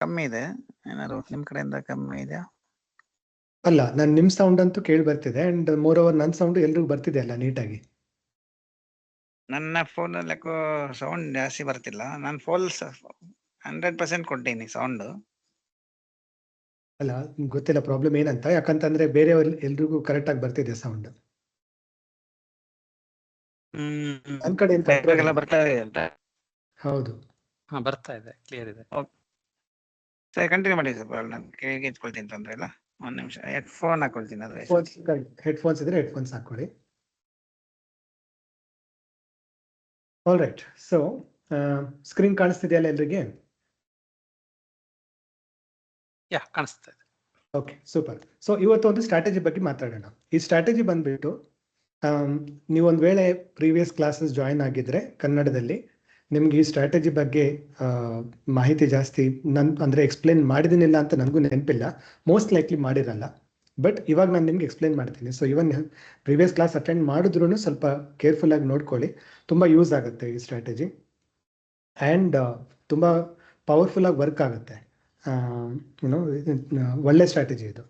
ಕಮ್ಮಿ ಇದೆ. ಏನಾದ್ರು ನಿಮ್ ಕಡೆಯಿಂದ ಕಮ್ಮಿ ಇದೆಯಾ? ಅಲ್ಲ, ನಿಮ್ ಸೌಂಡ್ ಅಂತೂ ಕೇಳಿ ಬರ್ತಿದೆ. ಅಂಡ್ ಮೋರ್ ಓವರ್ ನನ್ನ ಸೌಂಡ್ ಎಲ್ರಿಗೂ ಬರ್ತಿದೆ ಅಲ್ಲ ನೀಟಾಗಿ. ನನ್ನ ಫೋನಲ್ಲಿ ಯಾಕೋ ಸೌಂಡ್ ಜಾಸ್ತಿ ಬರ್ತಿಲ್ಲ. ನಾನು ಫುಲ್ 100% ಕೊಟ್ಟೀನಿ ಸೌಂಡ್. ಅಲ್ಲ, ಗೊತ್ತಿಲ್ಲ ಪ್ರಾಬ್ಲಮ್ ಏನಂತ. ಯಾಕಂತಂದ್ರೆ ಬೇರೆಯವ್ರ ಎಲ್ರಿಗೂ ಕರೆಕ್ಟ್ ಆಗಿ ಬರ್ತಿದೆ ಸೌಂಡ್. ನನ್ನ ಕಡೆ ಏನ್ control ಇಲ್ಲ. ಬರ್ತಾ ಇದೆ ಅಂತ. ಹೌದು, ಬರ್ತಾ ಇದೆ, ಕ್ಲಿಯರ್ ಇದೆ. ಸರಿ, ಕಂಟಿನ್ಯೂ ಮಾಡಿ ಸರ್. ನಾನು ಕೇಳಿಗೆ ಇಟ್ಕೊಳ್ತೀನಿ, ತೊಂದ್ರೆ ಇಲ್ಲ. ಒಂದ್ ನಿಮಿಷ ಹೆಡ್ಫೋನ್ ಹಾಕೊಳ್ತೀನಿ. ಅದ್ರೆ ಹೆಡ್ಫೋನ್ಸ್ ಇದ್ರೆ ಹೆಡ್ಫೋನ್ಸ್ ಹಾಕೊಳ್ಳಿ. All right. ಸೊ ಸ್ಕ್ರೀನ್ ಕಾಣಿಸ್ತಿದೆಯಲ್ಲ ಎಲ್ರಿಗೆ? ಕಾಣಿಸ್ತಾ ಇದೆ. Okay, super. ಸೊ ಇವತ್ತು ಒಂದು ಸ್ಟ್ರಾಟಜಿ ಬಗ್ಗೆ ಮಾತಾಡೋಣ. ಈ ಸ್ಟ್ರಾಟಜಿ ಬಂದ್ಬಿಟ್ಟು ನೀವೊಂದು ವೇಳೆ ಪ್ರೀವಿಯಸ್ ಕ್ಲಾಸಸ್ ಜಾಯಿನ್ ಆಗಿದ್ರೆ ಕನ್ನಡದಲ್ಲಿ ನಿಮ್ಗೆ ಈ ಸ್ಟ್ರಾಟಜಿ ಬಗ್ಗೆ ಮಾಹಿತಿ ಜಾಸ್ತಿ ಅಂದ್ರೆ ಎಕ್ಸ್ಪ್ಲೇನ್ ಮಾಡಿದೀನಿಲ್ಲ ಅಂತ ನನಗೂ ನೆನಪಿಲ್ಲ. ಮೋಸ್ಟ್ ಲೈಕ್ಲಿ ಮಾಡಿರಲ್ಲ. ಬಟ್ ಇವಾಗ ನಾನು ನಿಮ್ಗೆ ಎಕ್ಸ್ಪ್ಲೇನ್ ಮಾಡ್ತೀನಿ. ಸೊ ಇವನ್ ಪ್ರೀವಿಯಸ್ ಕ್ಲಾಸ್ ಅಟೆಂಡ್ ಮಾಡಿದ್ರು ಸ್ವಲ್ಪ ಕೇರ್ಫುಲ್ ಆಗಿ ನೋಡ್ಕೊಳ್ಳಿ. ತುಂಬ ಯೂಸ್ ಆಗುತ್ತೆ ಈ ಸ್ಟ್ರಾಟಜಿ. ಆ್ಯಂಡ್ ತುಂಬ ಪವರ್ಫುಲ್ ಆಗಿ ವರ್ಕ್ ಆಗುತ್ತೆ. ಏನೋ ಒಳ್ಳೆ ಸ್ಟ್ರಾಟಜಿ ಇದು.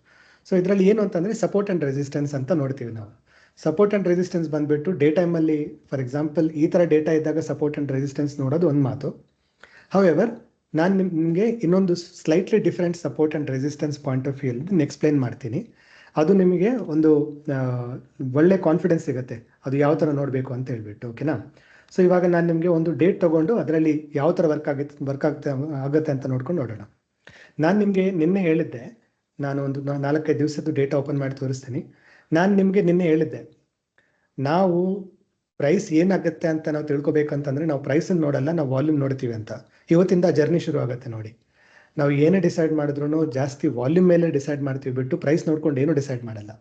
ಸೊ ಇದರಲ್ಲಿ ಏನು ಅಂತಂದರೆ ಸಪೋರ್ಟ್ ಆ್ಯಂಡ್ ರೆಸಿಸ್ಟೆನ್ಸ್ ಅಂತ ನೋಡ್ತೀವಿ ನಾವು. ಸಪೋರ್ಟ್ ಆ್ಯಂಡ್ ರೆಸಿಸ್ಟೆನ್ಸ್ ಬಂದುಬಿಟ್ಟು ಡೇ ಟೈಮಲ್ಲಿ ಫಾರ್ ಎಕ್ಸಾಂಪಲ್ ಈ ಥರ ಡೇಟಾ ಇದ್ದಾಗ ಸಪೋರ್ಟ್ ಆ್ಯಂಡ್ ರೆಸಿಸ್ಟೆನ್ಸ್ ನೋಡೋದು ಒಂದು ಮಾತು. ಹೌಎವರ್ ನಾನು ನಿಮಗೆ ಇನ್ನೊಂದು slightly different support and resistance point of ವ್ಯೂಲ್ಲಿ ಎಕ್ಸ್ಪ್ಲೇನ್ ಮಾಡ್ತೀನಿ. ಅದು ನಿಮಗೆ ಒಂದು ಒಳ್ಳೆ ಕಾನ್ಫಿಡೆನ್ಸ್ ಸಿಗುತ್ತೆ ಅದು ಯಾವ ಥರ ನೋಡಬೇಕು ಅಂತ ಹೇಳ್ಬಿಟ್ಟು. ಓಕೆನಾ? ಸೊ ಇವಾಗ ನಾನು ನಿಮಗೆ ಒಂದು ಡೇಟ್ ತೊಗೊಂಡು ಅದರಲ್ಲಿ ಯಾವ ಥರ ವರ್ಕ್ ಆಗುತ್ತೆ ಅಂತ ನೋಡ್ಕೊಂಡು ನೋಡೋಣ. ನಾನು ನಿಮಗೆ ನಿನ್ನೆ ಹೇಳಿದ್ದೆ, ನಾನು ಒಂದು 4-5 ದಿವಸದ್ದು ಡೇಟಾ ಓಪನ್ ಮಾಡಿ ತೋರಿಸ್ತೀನಿ. ನಾನು ನಿಮಗೆ ನಿನ್ನೆ ಹೇಳಿದ್ದೆ, ನಾವು ಪ್ರೈಸ್ ಏನಾಗುತ್ತೆ ಅಂತ ನಾವು ತಿಳ್ಕೊಬೇಕಂತಂದರೆ ನಾವು ಪ್ರೈಸನ್ನು ನೋಡಲ್ಲ, ನಾವು ವಾಲ್ಯೂಮ್ ನೋಡ್ತೀವಿ ಅಂತ. ಇವತ್ತಿಂದ ಜರ್ನಿ ಶುರು ಆಗುತ್ತೆ ನೋಡಿ. ನಾವು ಏನೇ ಡಿಸೈಡ್ ಮಾಡಿದ್ರು ಜಾಸ್ತಿ ವಾಲ್ಯೂಮ್ ಮೇಲೆ ಡಿಸೈಡ್ ಮಾಡ್ತೀವಿ ಬಿಟ್ಟು ಪ್ರೈಸ್ ನೋಡ್ಕೊಂಡು ಏನೂ ಡಿಸೈಡ್ ಮಾಡಲ್ಲ.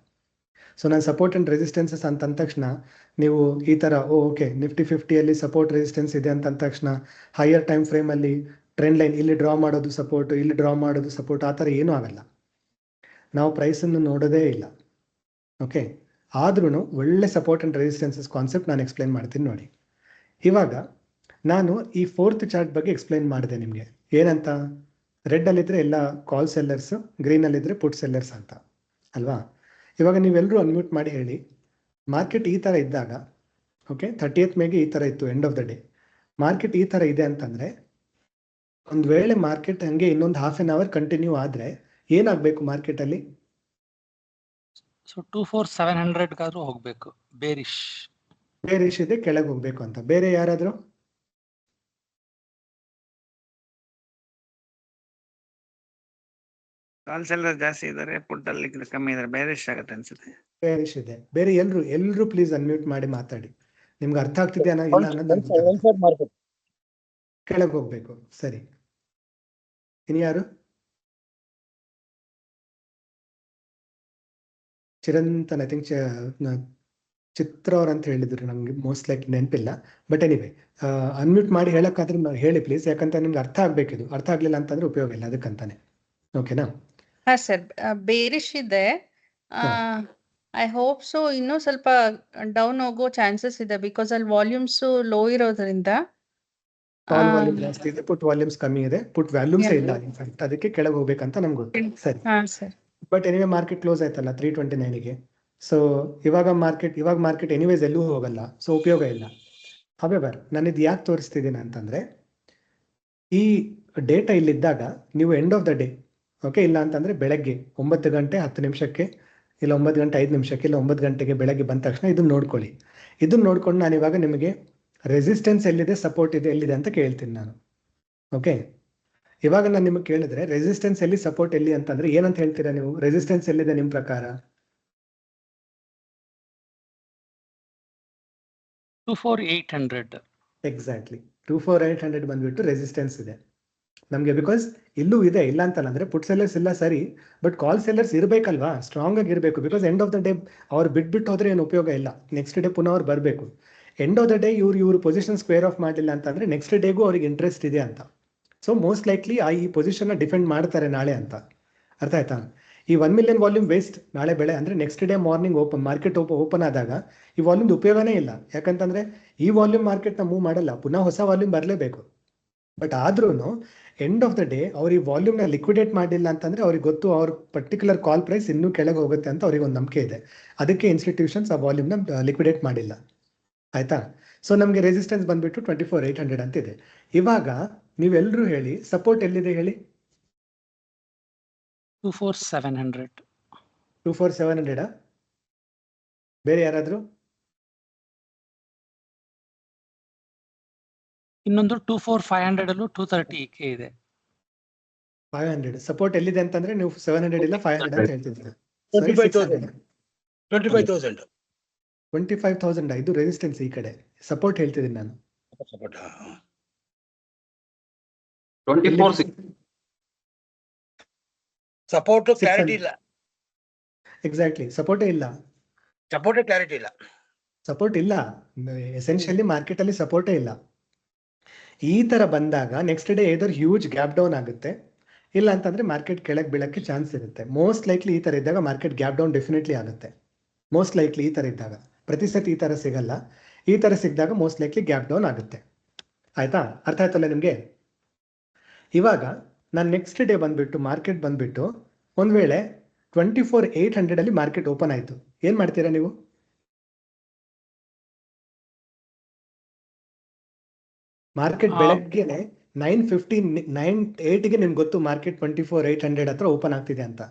ಸೊ ನಾನು ಸಪೋರ್ಟ್ ಆ್ಯಂಡ್ ರೆಸಿಸ್ಟೆನ್ಸಸ್ ಅಂತ ಅಂದ ತಕ್ಷಣ ನೀವು ಈ ಥರ ಓಕೆ ನಿಫ್ಟಿ 50ಯಲ್ಲಿ ಸಪೋರ್ಟ್ ರೆಸಿಸ್ಟೆನ್ಸ್ ಇದೆ ಅಂತ ಅಂದ ತಕ್ಷಣ ಹೈಯರ್ ಟೈಮ್ ಫ್ರೇಮಲ್ಲಿ ಟ್ರೆಂಡ್ ಲೈನ್ ಇಲ್ಲಿ ಡ್ರಾ ಮಾಡೋದು ಸಪೋರ್ಟ್, ಇಲ್ಲಿ ಡ್ರಾ ಮಾಡೋದು ಸಪೋರ್ಟ್, ಆ ಥರ ಏನೂ ಆಗಲ್ಲ. ನಾವು ಪ್ರೈಸನ್ನು ನೋಡೋದೇ ಇಲ್ಲ. ಓಕೆ, ಆದ್ರೂ ಒಳ್ಳೆ ಸಪೋರ್ಟ್ ಆ್ಯಂಡ್ ರೆಸಿಸ್ಟೆನ್ಸಸ್ ಕಾನ್ಸೆಪ್ಟ್ ನಾನು ಎಕ್ಸ್ಪ್ಲೈನ್ ಮಾಡ್ತೀನಿ ನೋಡಿ. ಇವಾಗ ನಾನು ಈ 4th ಚಾರ್ಟ್ ಬಗ್ಗೆ ಎಕ್ಸ್ಪ್ಲೈನ್ ಮಾಡಿದೆ ನಿಮಗೆ. ಏನಂತ? ರೆಡ್ಡಲ್ಲಿದ್ದರೆ ಎಲ್ಲ ಕಾಲ್ ಸೆಲ್ಲರ್ಸು, ಗ್ರೀನಲ್ಲಿದ್ದರೆ ಪುಟ್ ಸೆಲ್ಲರ್ಸ್ ಅಂತ ಅಲ್ವಾ? ಇವಾಗ ನೀವೆಲ್ಲರೂ ಅನ್ಮ್ಯೂಟ್ ಮಾಡಿ ಹೇಳಿ, ಮಾರ್ಕೆಟ್ ಈ ಥರ ಇದ್ದಾಗ, ಓಕೆ 30th ಮೇಗೆ ಈ ಥರ ಇತ್ತು end of the day, market ಈ ಥರ ಇದೆ ಅಂತಂದರೆ ಒಂದು ವೇಳೆ ಮಾರ್ಕೆಟ್ ಹಂಗೆ ಇನ್ನೊಂದು ಹಾಫ್ ಆನ್ ಅವರ್ ಕಂಟಿನ್ಯೂ ಆದರೆ ಏನಾಗಬೇಕು ಮಾರ್ಕೆಟಲ್ಲಿ? ಸೊ 24700 ಹೋಗ್ಬೇಕು. ಬೇರಿಶ್ ಇದೆ, ಕೆಳಗೆ ಹೋಗ್ಬೇಕು ಅಂತ. ಬೇರೆ ಯಾರಾದರೂ? ಕಾಲ್ ಸೆಲ್ಲರ್ ಜಾಸ್ತಿ ಇದ್ದಾರೆ, ಪುಟ್ ಅಲ್ಲಿ ಕಮ್ಮಿ ಇದ್ದಾರೆ, ಬೇರಿಶ್ ಆಗುತ್ತೆ ಅನ್ಸುತ್ತೆ. ಬೇರಿಶ್ ಇದೆ. ಬೇರೆ ಎಲ್ರು ಪ್ಲೀಸ್ ಅನ್ಮ್ಯೂಟ್ ಮಾಡಿ ಮಾತಾಡಿ. ನಿಮ್ಗೆ ಅರ್ಥ ಆಗ್ತಿದೆಯಾ ಇಲ್ಲ ಅನ್ನೋದು? ಕೆಳಗೆ ಹೋಗ್ಬೇಕು. ಸರಿ, ಇನ್ಯಾರು? ಚಿರಂತನ್, ಐ ಥಿಂಕ್ ಚಿತ್ರ ಅವ್ರ ಅಂತ ಹೇಳಿದ್ರು, ನಮ್ಗೆ ಮೋಸ್ಟ್ ಲೈಕ್ ನೆನಪಿಲ್ಲ. ಬಟ್ ಎನಿವೆ ಅನ್ಮ್ಯೂಟ್ ಮಾಡಿ ಹೇಳಕ್ಕಾದ್ರೆ ಹೇಳಿ ಪ್ಲೀಸ್, ಯಾಕಂತ ನಿಮ್ಗೆ ಅರ್ಥ ಆಗ್ಬೇಕಿದು. ಅರ್ಥ ಆಗ್ಲಿಲ್ಲ ಅಂತಂದ್ರೆ ಉಪಯೋಗ ಇಲ್ಲ, ಅದಕ್ಕಂತಾನೆ. ಓಕೆನಾ? ಹಾ ಸರ್, ಬೇರಿಶ್ ಇದೆ. ಐ ಹೋಪ್ ಸೊ ಇನ್ನೂ ಸ್ವಲ್ಪ ಡೌನ್ ಹೋಗೋ ಚಾನ್ಸಸ್ ಇದೆ, ಬಿಕಾಸ್ ಅಲ್ಲಿ ವಾಲ್ಯೂಮ್ಸ್ ಲೋ ಇರೋದ್ರಿಂದ. ಕಾಲ್ ವಾಲ್ಯೂಮ್ ಜಾಸ್ತಿ ಇದೆ, ಪುಟ್ ವಾಲ್ಯೂಮ್ಸ್ ಕಮ್ಮಿ ಇದೆ, ಪುಟ್ ವ್ಯಾಲ್ಯೂಮ್ಸ್ ಇಲ್ಲ ಇನ್ಫ್ಯಾಕ್ಟ್, ಅದಕ್ಕೆ ಕೆಳಗೆ ಹೋಗ್ಬೇಕಂತ ನಮ್ಗೆ ಗೊತ್ತು. ಸರಿ, ಬಟ್ ಎನಿವೆ ಮಾರ್ಕೆಟ್ ಕ್ಲೋಸ್ ಆಯ್ತಲ್ಲ 329ಗೆ. ಸೊ ಇವಾಗ ಮಾರ್ಕೆಟ್ ಎನಿವೇಸ್ ಎಲ್ಲೂ ಹೋಗಲ್ಲ, ಸೊ ಉಪಯೋಗ ಇಲ್ಲ. ಹವೆವರ್ ನಾನು ಇದು ಯಾಕೆ ತೋರಿಸ್ತಿದ್ದೀನಿ ಅಂತಂದ್ರೆ, ಈ ಡೇಟಾ ಇಲ್ಲಿದ್ದಾಗ ನೀವು end of the day, okay, ಇಲ್ಲ ಅಂತಂದ್ರೆ ಬೆಳಗ್ಗೆ 9 ಗಂಟೆ 10 ನಿಮಿಷಕ್ಕೆ, ಇಲ್ಲ 9 ಗಂಟೆ 5 ನಿಮಿಷಕ್ಕೆ, ಇಲ್ಲ 9 ಗಂಟೆಗೆ ಬೆಳಗ್ಗೆ ಬಂದ ತಕ್ಷಣ ಇದನ್ನ ನೋಡ್ಕೊಳ್ಳಿ. ಇದನ್ನ ನೋಡ್ಕೊಂಡು ನಾನು ಇವಾಗ ನಿಮಗೆ ರೆಸಿಸ್ಟೆನ್ಸ್ ಎಲ್ಲಿದೆ, ಸಪೋರ್ಟ್ ಇದೆ ಎಲ್ಲಿದೆ ಅಂತ ಕೇಳ್ತೀನಿ ನಾನು. ಓಕೆ, ಇವಾಗ ನಾನು ನಿಮಗೆ ಕೇಳಿದ್ರೆ ರೆಸಿಸ್ಟೆನ್ಸ್ ಎಲ್ಲಿ, ಸಪೋರ್ಟ್ ಎಲ್ಲಿ ಅಂತಂದ್ರೆ ಏನಂತ ಹೇಳ್ತೀರಾ ನೀವು? ರೆಸಿಸ್ಟೆನ್ಸ್ ಎಲ್ಲಿದೆ ನಿಮ್ಮ ಪ್ರಕಾರ? 24800. ಎಕ್ಸಾಕ್ಟ್ಲಿ, 24800 ಬಂದ್ಬಿಟ್ಟು ರೆಸಿಸ್ಟೆನ್ಸ್ ಇದೆ ನಮಗೆ. ಬಿಕಾಸ್ ಇಲ್ಲೂ ಇದೆ, ಇಲ್ಲ ಅಂತಲ್ಲ ಅಂದ್ರೆ ಪುಟ್ ಸೆಲ್ಲರ್ಸ್ ಇಲ್ಲ ಸರಿ, ಬಟ್ ಕಾಲ್ ಸೆಲ್ಲರ್ಸ್ ಇರಬೇಕಲ್ವಾ, ಸ್ಟ್ರಾಂಗ್ ಆಗಿ ಇರಬೇಕು. Because end of the day ಅವ್ರು ಬಿಟ್ಬಿಟ್ಟು ಹೋದ್ರೆ ಏನು ಉಪಯೋಗ ಇಲ್ಲ, ನೆಕ್ಸ್ಟ್ ಡೇ ಪುನಃ ಅವ್ರು ಬರಬೇಕು. ಎಂಡ್ ಆಫ್ ದ ಡೇ ಇವ್ರು ಪೊಸಿಷನ್ ಸ್ಕ್ವೇರ್ ಆಫ್ ಮಾಡಲಿಲ್ಲ ಅಂತಂದ್ರೆ ನೆಕ್ಸ್ಟ್ ಡೇಗೂ ಅವ್ರಿಗೆ ಇಂಟ್ರೆಸ್ಟ್ ಇದೆ ಅಂತ. ಸೊ ಮೋಸ್ಟ್ ಲೈಕ್ಲಿ ಈ ಪೊಸಿಷನ್ನ ಡಿಫೆಂಡ್ ಮಾಡ್ತಾರೆ ನಾಳೆ ಅಂತ. ಅರ್ಥ ಆಯ್ತಾ? ಈ 1 ಮಿಲಿಯನ್ ವಾಲ್ಯೂಮ್ ವೇಸ್ಟ್ ನಾಳೆ ಬೆಳೆ ಅಂದರೆ next day morning market open ಆದಾಗ ಈ ವಾಲ್ಯೂಮ್ದು ಉಪಯೋಗನೇ ಇಲ್ಲ. ಯಾಕಂತಂದರೆ ಈ ವಾಲ್ಯೂಮ್ ಮಾರ್ಕೆಟ್ನ ಮೂವ್ ಮಾಡಲ್ಲ, ಪುನಃ ಹೊಸ ವಾಲ್ಯೂಮ್ ಬರಲೇಬೇಕು. ಬಟ್ ಆದ್ರೂ ಎಂಡ್ ಆಫ್ ದ ಡೇ ಅವ್ರಿಗೆ ವಾಲ್ಯೂಮ್ನ ಲಿಕ್ವಿಡೇಟ್ ಮಾಡಿಲ್ಲ ಅಂತಂದ್ರೆ ಅವ್ರಿಗೆ ಗೊತ್ತು ಅವ್ರ ಪರ್ಟಿಕ್ಯುಲರ್ ಕಾಲ್ ಪ್ರೈಸ್ ಇನ್ನೂ ಕೆಳಗೆ ಹೋಗುತ್ತೆ ಅಂತ ಅವ್ರಿಗೆ ಒಂದು ನಂಬಿಕೆ ಇದೆ. ಅದಕ್ಕೆ ಇನ್ಸ್ಟಿಟ್ಯೂಷನ್ಸ್ ಆ ವಾಲ್ಯೂಮ್ನ ಲಿಕ್ವಿಡೇಟ್ ಮಾಡಿಲ್ಲ. ಆಯ್ತಾ? ಸೊ ನಮಗೆ ರೆಸಿಸ್ಟೆನ್ಸ್ ಬಂದ್ಬಿಟ್ಟು 24,800 ಅಂತ ಇದೆ. ಇವಾಗ ನೀವೆಲ್ಲರೂ ಹೇಳಿ ಸಪೋರ್ಟ್ ಎಲ್ಲಿದೆ ಹೇಳಿ? 24,700. 24,700. ಬೇರೆ ಯಾರಾದ್ರೂ? ಇನ್ನೊಂದು 24,500 ಅಲ್ಲೂ 230k ಇದೆ. 500 ಸಪೋರ್ಟ್ ಎಲ್ಲಿದೆ ಅಂತಂದ್ರೆ ನೀವು 700 ಇಲ್ಲ 500 ಅಂತ ಹೇಳ್ತಿದ್ದೀರಾ. 25,000 ಇದು ರೆಸಿಸ್ಟೆನ್ಸ್ ಈ ಕಡೆ. ಸಪೋರ್ಟ್ ಹೇಳ್ತಿದ್ದೀನಿ ನಾನು. ಸಪೋರ್ಟ್ ಕ್ಲಾರಿಟಿ ಇಲ್ಲ. ಎಕ್ಸಾಕ್ಟ್ಲಿ, ಸಪೋರ್ಟೇ ಇಲ್ಲ. ಸಪೋರ್ಟ್ ಕ್ಲಾರಿಟಿ ಇಲ್ಲ. ಸಪೋರ್ಟ್ ಇಲ್ಲ. ಎಸೆನ್ಷಿಯಲಿ ಮಾರ್ಕೆಟ್ ಅಲ್ಲಿ ಸಪೋರ್ಟೇ ಇಲ್ಲ. ಈ ತರ ಬಂದಾಗ next day ಏದರ್ huge gap down ಆಗುತ್ತೆ, ಇಲ್ಲ ಅಂತಂದ್ರೆ ಮಾರ್ಕೆಟ್ ಕೆಳಗೆ ಬೀಳಕ್ಕೆ ಚಾನ್ಸ್ ಇರುತ್ತೆ. ಮೋಸ್ಟ್ ಲೈಕ್ಲಿ ಈ ತರ ಇದ್ದಾಗ ಮಾರ್ಕೆಟ್ ಗ್ಯಾಪ್ ಡೌನ್ ಡೆಫಿನೆಟ್ಲಿ ಆಗುತ್ತೆ. ಮೋಸ್ಟ್ ಲೈಕ್ಲಿ ಈ ತರ ಇದ್ದಾಗ, ಪ್ರತಿ ಸತಿ ಈ ತರ ಸಿಗಲ್ಲ. ಈ ತರ ಸಿಕ್ಕಿದಾಗ ಮೋಸ್ಟ್ ಲೈಕ್ಲಿ ಗ್ಯಾಪ್ ಡೌನ್ ಆಗುತ್ತೆ. ಆಯ್ತಾ? ಅರ್ಥ ಆಯ್ತಲ್ಲ ನಿಮ್ಗೆ? ಇವಾಗ ನಾನು ನೆಕ್ಸ್ಟ್ ಡೇ ಬಂದ್ಬಿಟ್ಟು ಮಾರ್ಕೆಟ್ ಬಂದ್ಬಿಟ್ಟು ಒಂದ್ ವೇಳೆ 24,800 ಅಲ್ಲಿ ಮಾರ್ಕೆಟ್ ಓಪನ್ ಆಯ್ತು, ಏನ್ ಮಾಡ್ತೀರಾ ನೀವು? ಮಾರ್ಕೆಟ್ ಬೆಳಗ್ಗೆನೆ 9:58ಗೆ ನಿಮ್ಗೆ ಗೊತ್ತು ಮಾರ್ಕೆಟ್ 24,800 ಹತ್ರ ಓಪನ್ ಆಗ್ತಿದೆ ಅಂತ.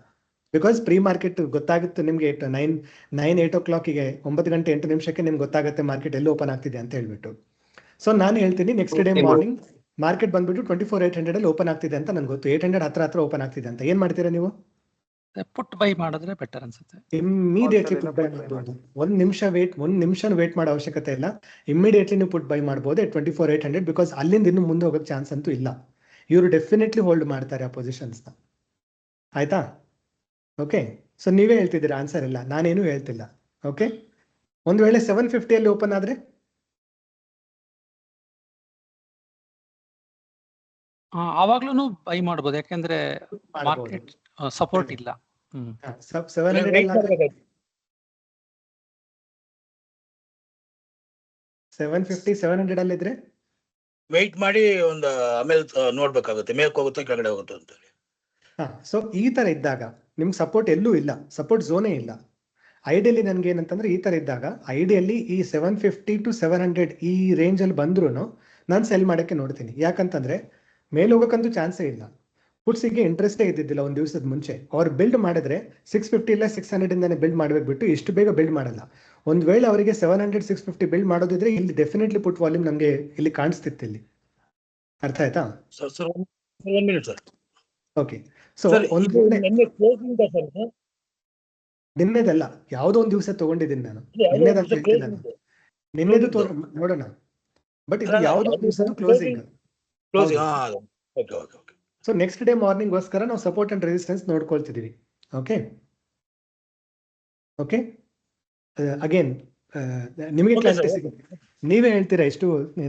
ಬಿಕಾಸ್ ಪ್ರೀ ಮಾರ್ಕೆಟ್ ಗೊತ್ತಾಗುತ್ತೆ ನಿಮ್ಗೆ 8 o'clockಗೆ 9 ಗಂಟೆ 8 ನಿಮಿಷಕ್ಕೆ ನಿಮ್ಗೆ ಗೊತ್ತಾಗುತ್ತೆ ಮಾರ್ಕೆಟ್ ಎಲ್ಲಿ ಓಪನ್ ಆಗ್ತಿದೆ ಅಂತ ಹೇಳ್ಬಿಟ್ಟು. ಸೊ ನಾನು ಹೇಳ್ತೀನಿ ನೆಕ್ಸ್ಟ್ ಡೇ ಮಾರ್ನಿಂಗ್ ಮಾರ್ಕೆಟ್ ಬಂದ್ಬಿಟ್ಟು 24,800 ಅಲ್ಲಿ ಓಪನ್ ಆಗ್ತಿದೆ ಅಂತ ನನ್ಗೆ ಗೊತ್ತು. 800 ಹತ್ರ ಓಪನ್ ಆಗ್ತಿದೆ ಅಂತ ಏನ್ ಮಾಡ್ತೀರಾ ನೀವು? ಪುಟ್ ಬೈ ಮಾಡಿದ್ರೆ ಬೆಟರ್ ಅನ್ಸುತ್ತೆ. ಇಮಿಡಿಯೇಟ್ಲಿ ಪುಟ್ ಬೈ ಮಾಡ್ಬೋದು. ಒಂದ್ ನಿಮಿಷ ವೇಟ್ ಮಾಡೋ ಅವಶ್ಯಕತೆ ಇಲ್ಲ. ಇಮಿಡಿಯೇಟ್ಲಿ ನೀವು ಪುಟ್ ಬೈ ಮಾಡ್ಬೋದು 24,800. ಬಿಕಾಸ್ ಅಲ್ಲಿಂದ ಇನ್ನು ಮುಂದೆ ಹೋಗೋಕೆ ಚಾನ್ಸ್ ಅಂತೂ ಇಲ್ಲ. ಇವರು ಡೆಫಿನೆಟ್ಲಿ ಹೋಲ್ಡ್ ಮಾಡ್ತಾರೆ ಆ ಪೊಸಿಷನ್ಸ್ನ. ಆಯ್ತಾ? ಓಕೆ, ಸೊ ನೀವೇ ಹೇಳ್ತಿದ್ದೀರಾ ಆನ್ಸರ್ ಇಲ್ಲ, ನಾನೇನು ಹೇಳ್ತಿಲ್ಲ. ಓಕೆ, ಒಂದ್ ವೇಳೆ 750 ಅಲ್ಲಿ ಓಪನ್ ಆದ್ರೆ ಆವಾಗ್ಲೂ ಬೈ ಮಾಡ್ಬೋದು, ಯಾಕಂದ್ರೆ ಮಾರ್ಕೆಟ್ ಸಪೋರ್ಟ್ ಇಲ್ಲ. 750-700 ಅಲ್ಲಿ ಇದ್ರೆ ವೆಯ್ಟ್ ಮಾಡಿ ಒಂದು ಆಮೇಲೆ ನೋಡ್ಬೇಕಾಗುತ್ತೆ, ಮೇಲ್ಕ್ ಹೋಗುತ್ತೆ ಕೆಳಗಡೆ ಹೋಗುತ್ತೆ ಅಂತ. ಸೊ ಈ ತರ ಇದ್ದಾಗ ನಿಮ್ಗೆ ಸಪೋರ್ಟ್ ಎಲ್ಲೂ ಇಲ್ಲ, ಸಪೋರ್ಟ್ ಝೋನೇ ಇಲ್ಲ. ಐಡಿಯಲಿ ನನ್ಗೆ ಏನಂತಂದ್ರೆ ಈ ತರ ಇದ್ದಾಗ ಐಡಿಯಲಿ ಈ 750 to 700 ಈ ರೇಂಜ್ ಅಲ್ಲಿ ಬಂದ್ರು ನಾನು ಸೆಲ್ ಮಾಡಕ್ಕೆ ನೋಡ್ತೀನಿ. ಯಾಕಂತಂದ್ರೆ ಮೇಲೆ ಹೋಗೋಕ್ಕಂತೂ ಚಾನ್ಸೇ ಇಲ್ಲ. ಪುಟ್ಸಿಗೆ ಇಂಟ್ರೆಸ್ಟೇ ಇದ್ದಿದ್ದಿಲ್ಲ ಒಂದ್ ದಿವಸದ ಮುಂಚೆ. ಅವ್ರು ಬಿಲ್ಡ್ ಮಾಡಿದ್ರೆ 650 ಇಲ್ಲ 600 ಇಂದಾನೆ ಬಿಲ್ಡ್ ಮಾಡ್ಬೇಕು ಬಿಟ್ಟು ಇಷ್ಟು ಬೇಗ ಬಿಲ್ಡ್ ಮಾಡಲ್ಲ. ಒಂದ್ ವೇಳೆ ಅವರಿಗೆ 700-650 ಬಿಲ್ಡ್ ಮಾಡೋದಿದ್ರೆ ಇಲ್ಲಿ ಡೆಫಿನೆಟ್ಲಿ ಪುಟ್ ವಾಲ್ಯೂಮ್ ನಮ್ಗೆ ಇಲ್ಲಿ ಕಾಣಿಸ್ತಿತ್ತು ಇಲ್ಲಿ. ಅರ್ಥ ಆಯ್ತಾ? Sir 1 minute sir. Okay, so ಒಂದ್ ವೇಳೆ ನಿನ್ನೆದಲ್ಲ ಯಾವುದೋ ಒಂದ್ ದಿವಸ ತಗೊಂಡಿದ್ದೀನಿ ನಾನು. ನಿನ್ನೆದಂತ ಹೇಳ್ತಿಲ್ಲ ನಾನು, ನಿನ್ನೆದು ನೋಡೋಣ. ಬಟ್ ಇದು ಯಾವುದೋ ಒಂದ್ ದಿವಸ closing. So next day morning ಗೋಸ್ಕರ ನಾವು ಸಪೋರ್ಟ್ ಅಂಡ್ ರೆಸಿಸ್ಟೆನ್ಸ್ ನೋಡ್ಕೊಳ್ತಿದೀವಿ. ಓಕೆ ಓಕೆ, ಅಗೇನ್ ನಿಮಗೆ ಕ್ಲಾರಿಟಿ ಸಿಗುತ್ತೆ. ನೀವೇ ಹೇಳ್ತೀರಾ ಎಷ್ಟು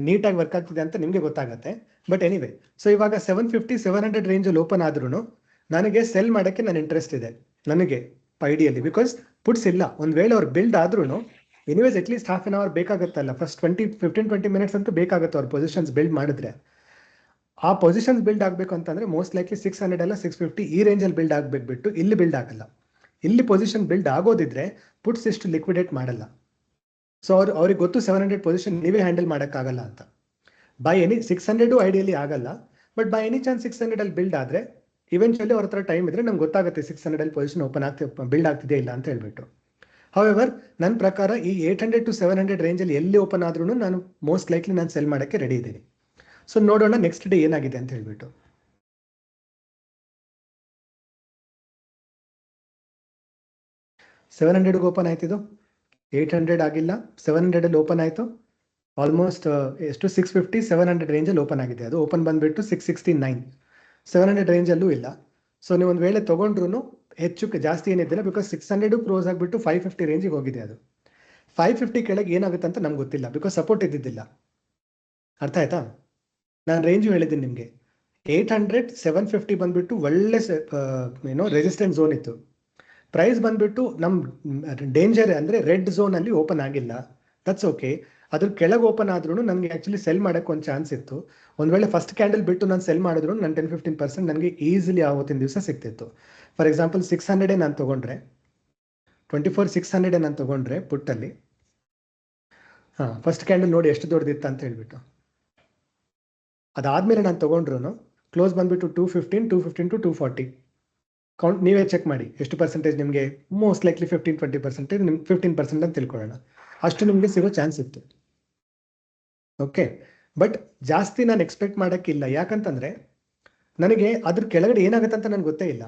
ನೀಟಾಗಿ ವರ್ಕ್ ಆಗ್ತಿದೆ ಅಂತ ನಿಮ್ಗೆ ಗೊತ್ತಾಗತ್ತೆ. ಬಟ್ ಎನಿವೆ, ಸೊ ಇವಾಗ 750-700 ರೇಂಜ್ ಅಲ್ಲಿ ಓಪನ್ ಆದ್ರೂ ನನಗೆ ಸೆಲ್ ಮಾಡಕ್ಕೆ ನನ್ನ ಇಂಟ್ರೆಸ್ಟ್ ಇದೆ ನನಗೆ ಐಡಿಯಲ್ಲಿ. ಬಿಕಾಸ್ ಪುಟ್ಸ್ ಇಲ್ಲ. ಒಂದ್ ವೇಳೆ ಅವ್ರು ಬಿಲ್ಡ್ ಆದ್ರೂ anyways at least half an hour ಬೇಕಾಗುತ್ತಲ್ಲ, first 15-20 minutes ಅಂತೂ ಬೇಕಾಗುತ್ತೆ ಅವ್ರ ಪೊಸಿಷನ್ಸ್ ಬಿಲ್ಡ್ ಮಾಡಿದ್ರೆ. ಆ ಪೊಸಿಷನ್ಸ್ ಬಿಲ್ಡ್ ಆಗ್ಬೇಕು ಅಂತಂದ್ರೆ ಮೋಸ್ಟ್ ಲೈಕ್ಲಿ 600 ಅಲ್ಲ 650 ಈ ರೇಂಜ್ ಅಲ್ಲಿ ಬಿಲ್ಡ್ ಆಗ್ಬೇಕು ಬಿಟ್ಟು ಇಲ್ಲಿ ಬಿಲ್ಡ್ ಆಗಲ್ಲ. ಇಲ್ಲಿ ಪೊಸಿಷನ್ ಬಿಲ್ಡ್ ಆಗೋದಿದ್ರೆ ಪುಟ್ಸ್ ಇಷ್ಟು ಲಿಕ್ವಿಡೇಟ್ ಮಾಡಲ್ಲ. ಸೊ ಅವ್ರಿಗೆ ಗೊತ್ತು 700 ಪೊಸಿಷನ್ ನೀವೇ ಹ್ಯಾಂಡಲ್ ಮಾಡೋಕ್ಕಾಗಲ್ಲ ಅಂತ. ಬೈ ಎನಿ 600 ಐಡಿಯಲಿ ಆಗಲ್ಲ, ಬಟ್ ಬೈ ಎನಿ ಚಾನ್ಸ್ 600 ಅಲ್ಲಿ ಬಿಲ್ಡ್ ಆದ್ರೆ ಇವೆಂಚುಲಿ ಅವ್ರ ಹತ್ರ ಟೈಮ್ ಇದ್ರೆ ನಮ್ಗೆ ಗೊತ್ತಾಗುತ್ತೆ 600 ಅಲ್ಲಿ ಪೊಸಿಷನ್ ಓಪನ್ ಬಿಲ್ಡ್ ಆಗ್ತಿದೆ ಇಲ್ಲ ಅಂತ ಹೇಳ್ಬಿಟ್ಟು. ಹೌಎವರ್ ನನ್ನ ಪ್ರಕಾರ ಈ 800 to 700 ರೇಂಜ್ ಅಲ್ಲಿ ಎಲ್ಲಿ ಓಪನ್ ಆದ್ರೂ ನಾನು ಮೋಸ್ಟ್ ಲೈಕ್ಲಿ ನಾನು ಸೆಲ್ ಮಾಡಕ್ಕೆ ರೆಡಿ ಇದ್ದೀನಿ. ಸೊ ನೋಡೋಣ ನೆಕ್ಸ್ಟ್ ಡೇ ಏನಾಗಿದೆ ಅಂತ ಹೇಳ್ಬಿಟ್ಟು. $700 ಓಪನ್ ಆಯ್ತಿದ್ದು, 800 ಆಗಿಲ್ಲ, 700 ಅಲ್ಲಿ ಓಪನ್ ಆಯ್ತು. ಆಲ್ಮೋಸ್ಟ್ ಎಷ್ಟು 650-700 ರೇಂಜ್ ಅಲ್ಲಿ ಓಪನ್ ಆಗಿದೆ. ಅದು ಓಪನ್ ಬಂದ್ಬಿಟ್ಟು 669. 700 ರೇಂಜ್ ಅಲ್ಲೂ ಇಲ್ಲ. ಸೊ ನೀವು ಒಂದ್ ವೇಳೆ ತಗೊಂಡ್ರು ಹೆಚ್ಚು ಜಾಸ್ತಿ ಏನಿದ್ದಿಲ್ಲ. ಬಿಕಾಸ್ 600 ಕ್ಲೋಸ್ ಆಗ್ಬಿಟ್ಟು 550 ರೇಂಜಿಗೆ ಹೋಗಿದೆ. ಅದು 550 ಕೆಳಗೆ ಏನಾಗುತ್ತೆ ಅಂತ ನಮ್ಗೆ ಗೊತ್ತಿಲ್ಲ, ಬಿಕಾಸ್ ಸಪೋರ್ಟ್ ಇದ್ದಿದ್ದಿಲ್ಲ. ಅರ್ಥ ಆಯ್ತಾ? ನಾನು ರೇಂಜು ಹೇಳಿದ್ದೀನಿ ನಿಮಗೆ. 800-750 ಬಂದ್ಬಿಟ್ಟು ಒಳ್ಳೆ ರೆಸಿಸ್ಟೆನ್ಸ್ ಝೋನ್ ಇತ್ತು. ಪ್ರೈಸ್ ಬಂದ್ಬಿಟ್ಟು ನಮ್ ಡೇಂಜರ್ ಅಂದ್ರೆ ರೆಡ್ ಝೋನ್ ಅಲ್ಲಿ ಓಪನ್ ಆಗಿಲ್ಲ. That's okay. ಅದ್ರ ಕೆಳಗೆ ಓಪನ್ ಆದ್ರೂ ನನಗೆ ಆಕ್ಚುಲಿ ಸೆಲ್ ಮಾಡಕ್ಕೆ ಒಂದು ಚಾನ್ಸ್ ಇತ್ತು. ಒಂದ್ ವೇಳೆ ಫಸ್ಟ್ ಕ್ಯಾಂಡಲ್ ಬಿಟ್ಟು ನಾನು ಸೆಲ್ ಮಾಡಿದ್ರು ನಾನು 10-15% ನನಗೆ ಈಸಿಲಿ ಆವತ್ತಿನ ದಿವಸ ಸಿಗ್ತಿತ್ತು. ಫಾರ್ ಎಕ್ಸಾಂಪಲ್ 600 ನಾನು ತಗೊಂಡ್ರೆ 24,600 ನಾನು ತಗೊಂಡ್ರೆ ಪುಟ್ಟಲ್ಲಿ ಫಸ್ಟ್ ಕ್ಯಾಂಡಲ್ ನೋಡಿ ಎಷ್ಟು ದೊಡ್ಡದಿತ್ತು ಅಂತ ಹೇಳ್ಬಿಟ್ಟು, ಅದಾದ್ಮೇಲೆ ನಾನು ತಗೊಂಡ್ರು ಕ್ಲೋಸ್ ಬಂದ್ಬಿಟ್ಟು 215 to 240 ಕೌಂಟ್ ನೀವೇ ಚೆಕ್ ಮಾಡಿ ಎಷ್ಟು ಪರ್ಸೆಂಟೇಜ್ ನಿಮಗೆ. ಮೋಸ್ಟ್ ಲೈಕ್ಲಿ 15-20% ನಿಮ್ಗೆ 15% ಅಂತ ತಿಳ್ಕೊಳ್ಳೋಣ, ಅಷ್ಟು ನಿಮಗೆ ಸಿಗೋ ಚಾನ್ಸ್ ಇತ್ತು. ಓಕೆ, ಬಟ್ ಜಾಸ್ತಿ ನಾನು ಎಕ್ಸ್ಪೆಕ್ಟ್ ಮಾಡೋಕ್ಕಿಲ್ಲ. ಯಾಕಂತಂದ್ರೆ ನನಗೆ ಅದ್ರ ಕೆಳಗಡೆ ಏನಾಗುತ್ತೆ ಅಂತ ನನಗೆ ಗೊತ್ತೇ ಇಲ್ಲ.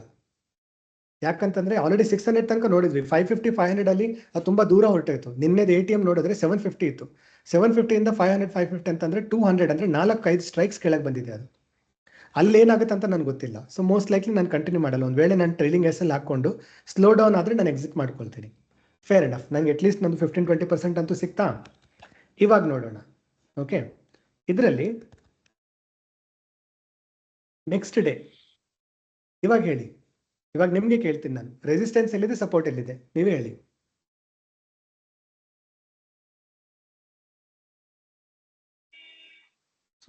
ಯಾಕಂತಂದ್ರೆ ಆಲ್ರೆಡಿ 600 ತನಕ ನೋಡಿದ್ವಿ, 550 500 ಅಲ್ಲಿ ಅದು ತುಂಬಾ ದೂರ ಹೊರಟೋಯ್ತು. ನಿನ್ನೆದು ATM ನೋಡಿದ್ರೆ 750 ಇತ್ತು. 750 ಇಂದ 500 550 ಅಂತಂದ್ರೆ 200 ಅಂದ್ರೆ 4-5 ಸ್ಟ್ರೈಕ್ಸ್ ಕೆಳಗೆ ಬಂದಿದೆ. ಅದು ಅಲ್ಲಿ ಏನಾಗುತ್ತೆ ಅಂತ ನನಗೆ ಗೊತ್ತಿಲ್ಲ. ಸೊ ಮೋಸ್ಟ್ ಲೈಕ್ಲಿ ನಾನು ಕಂಟಿನ್ಯೂ ಮಾಡಲ್ಲ. ಒಂದು ವೇಳೆ ನಾನು ಟ್ರೈಲಿಂಗ್ ಎಸ್ ಹಾಕೊಂಡು ಸ್ಲೋ ಡೌನ್ ಆದರೆ ನಾನು ಎಕ್ಸಿಟ್ ಮಾಡ್ಕೊಳ್ತೀನಿ. ಫೇರ್ ಎನಫ್, ನನಗೆ ಅಟ್ಲೀಸ್ಟ್ ನಂದು 15-20% ಅಂತೂ ಸಿಗ್ತಾ. ಇವಾಗ ನೋಡೋಣ. ಓಕೆ, ಇದರಲ್ಲಿ ನೆಕ್ಸ್ಟ್ ಡೇ ಇವಾಗ ಹೇಳಿ, ಇವಾಗ ನಿಮ್ಗೆ ಕೇಳ್ತೀನಿ ನಾನು, ರೆಸಿಸ್ಟೆನ್ಸ್ ಎಲ್ಲಿದೆ, ಸಪೋರ್ಟ್ ಎಲ್ಲಿದೆ, ನೀವೇ ಹೇಳಿ.